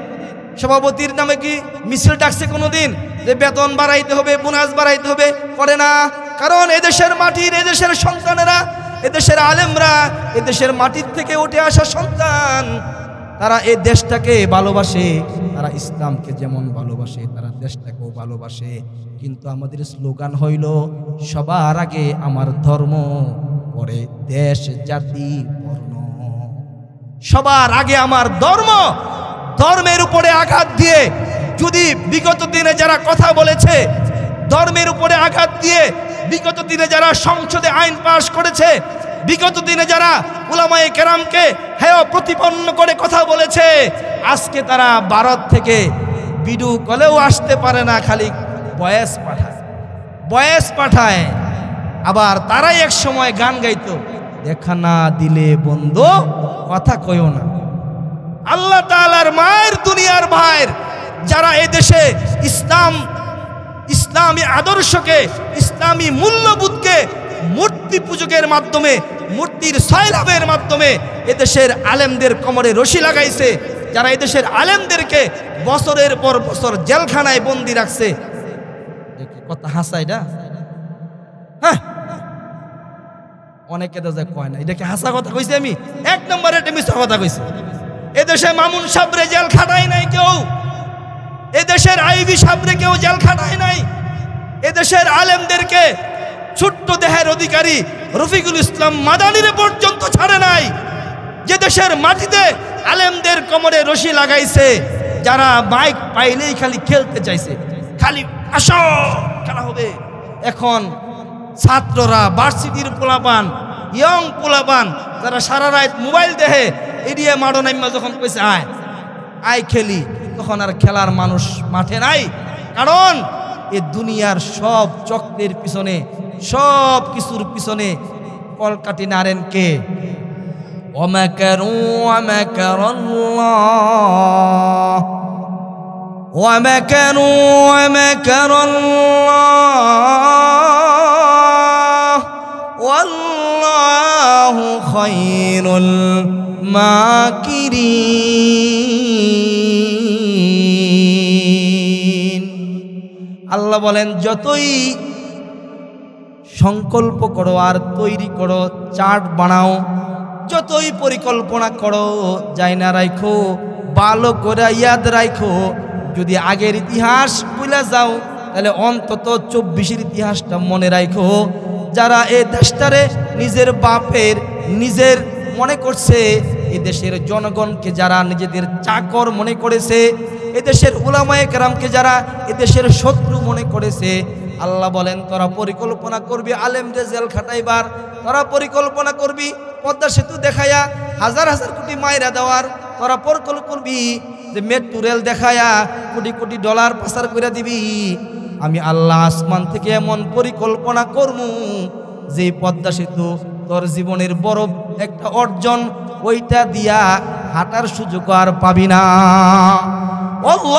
সভাপতির নামে কি মিছিল ডাকছে কোনোদিন যে বেতন বাড়াইতে হবে, বোনাস বাড়াইতে হবে? করে না। কারণ এদেশের মাটির, এদেশের সন্তানেরা, এদেশের আলেমরা, এদেশের মাটির থেকে উঠে আসা সন্তান, তারা এই দেশটাকে ভালোবাসে। তারা ইসলামকে যেমন ভালোবাসে তারা দেশটাকেও ভালোবাসে। কিন্তু আমাদের স্লোগান হইল সবার আগে আমার ধর্ম, পরে দেশ জাতি বর্ণ। সবার আগে আমার ধর্ম। ধর্মের উপরে আঘাত দিয়ে যদি বিগত দিনে যারা কথা বলেছে, ধর্মের উপরে আঘাত দিয়ে বিগত দিনে যারা সংসদে আইন পাশ করেছে, বিগত দিনে যারা উলামায়ে কেরামকে হেয় প্রতিপন্ন করে কথা বলেছে, আজকে তারা ভারত থেকে ভিডিও কলেও আসতে পারে না, খালি ভয়েস পাঠায়, ভয়েস পাঠায়। আবার তারাই এক সময় গান গাইতো, দেখা না দিলে বন্ধু কথা কইও না। আল্লাহ তাআলার মায়ের, দুনিয়ার ভাইয়ের, যারা এদেশে ইসলামী আদর্শকে, ইসলামী মূল্যবোধকে মূর্তি পূজকের মাধ্যমে, মূর্তির সয়লাভের মাধ্যমে এদেশের আলেমদের কোমরে রশি লাগাইছে, যারা এদেশের আলেমদেরকে বছরের পর বছর জেলখানায় বন্দি রাখছে। কথা হাসাই না? হ্যাঁ, অনেকে তো কয় না এটা কি হাসা কথা কইছি আমি? 1 নম্বরে এটা মিথ্যা কথা কইছি। এদেশে মামুন সাবরে জেল খাটায় নাই কেউ, এদেশের আইবি সাবরে কেউ জেল খাটায় নাই, এদেশের আলেমদেরকে ছোট্ট দেহের অধিকারী রফিকুল ইসলাম মাদানিরে পর্যন্ত ছাড়ে নাই। যে দেশের মাটিতে আলেমদের কোমরে রশি লাগাইছে, যারা মাইক পাইলেই খালি খেলতে চাইছে, খালি আসো খেলা হবে। এখন ছাত্ররা, ভার্সিটির পোলাপান, ইয়ং পোলাপান, যারা সারা রাত মোবাইল দেখে, এড়িয়ে মাড়ো নাইমা যখন কইছে আয় আয় খেলি, তখন আর খেলার মানুষ মাঠে নাই। কারণ এ দুনিয়ার সব চক্রের পিছনে, সব কিছুর পিছনে কলকাঠি নাড়েন কে? ওয়ামাকারু ওয়ামাকারাল্লাহ, ওয়ামাকারু ওয়ামাকারাল্লাহ, ওয়াল্লাহু খায়রুল মাকিরিন। আল্লাহ বলেন যতই সংকল্প করো আর তৈরি করো, চার্ট বানাও, যতই পরিকল্পনা করো, যাই না রাখো, ভালো করে ইয়াদ রাখো। যদি আগের ইতিহাস ভুলে যাও তাহলে অন্তত 24-এর ইতিহাসটা মনে রাখো। যারা এই দেশটারে নিজের বাপের, নিজের মনে করছে, এদেশের জনগণকে যারা নিজেদের চাকর মনে করেছে, এদেশের উলামায়ে কেরামকে যারা এদেশের শত্রু মনে করেছে, আল্লাহ বলেন তোরা পরিকল্পনা করবি আলেমদের জেল খাটাইবার, তোরা পরিকল্পনা করবি পদ্মা সেতু দেখায়া হাজার হাজার কোটি মাইরা দেওয়ার তোরা পরকল্পনা করবি, যে metro rail দেখায়া crore crore dollar পাচার করে দিবি। আমি আল্লাহ আসমান থেকে এমন পরিকল্পনা করমু যে পদ্মা সেতু তোর জীবনের বড় একটা অর্জন, ওইটা দিয়া হাঁটার সুযোগ আর পাবি না। আল্লাহ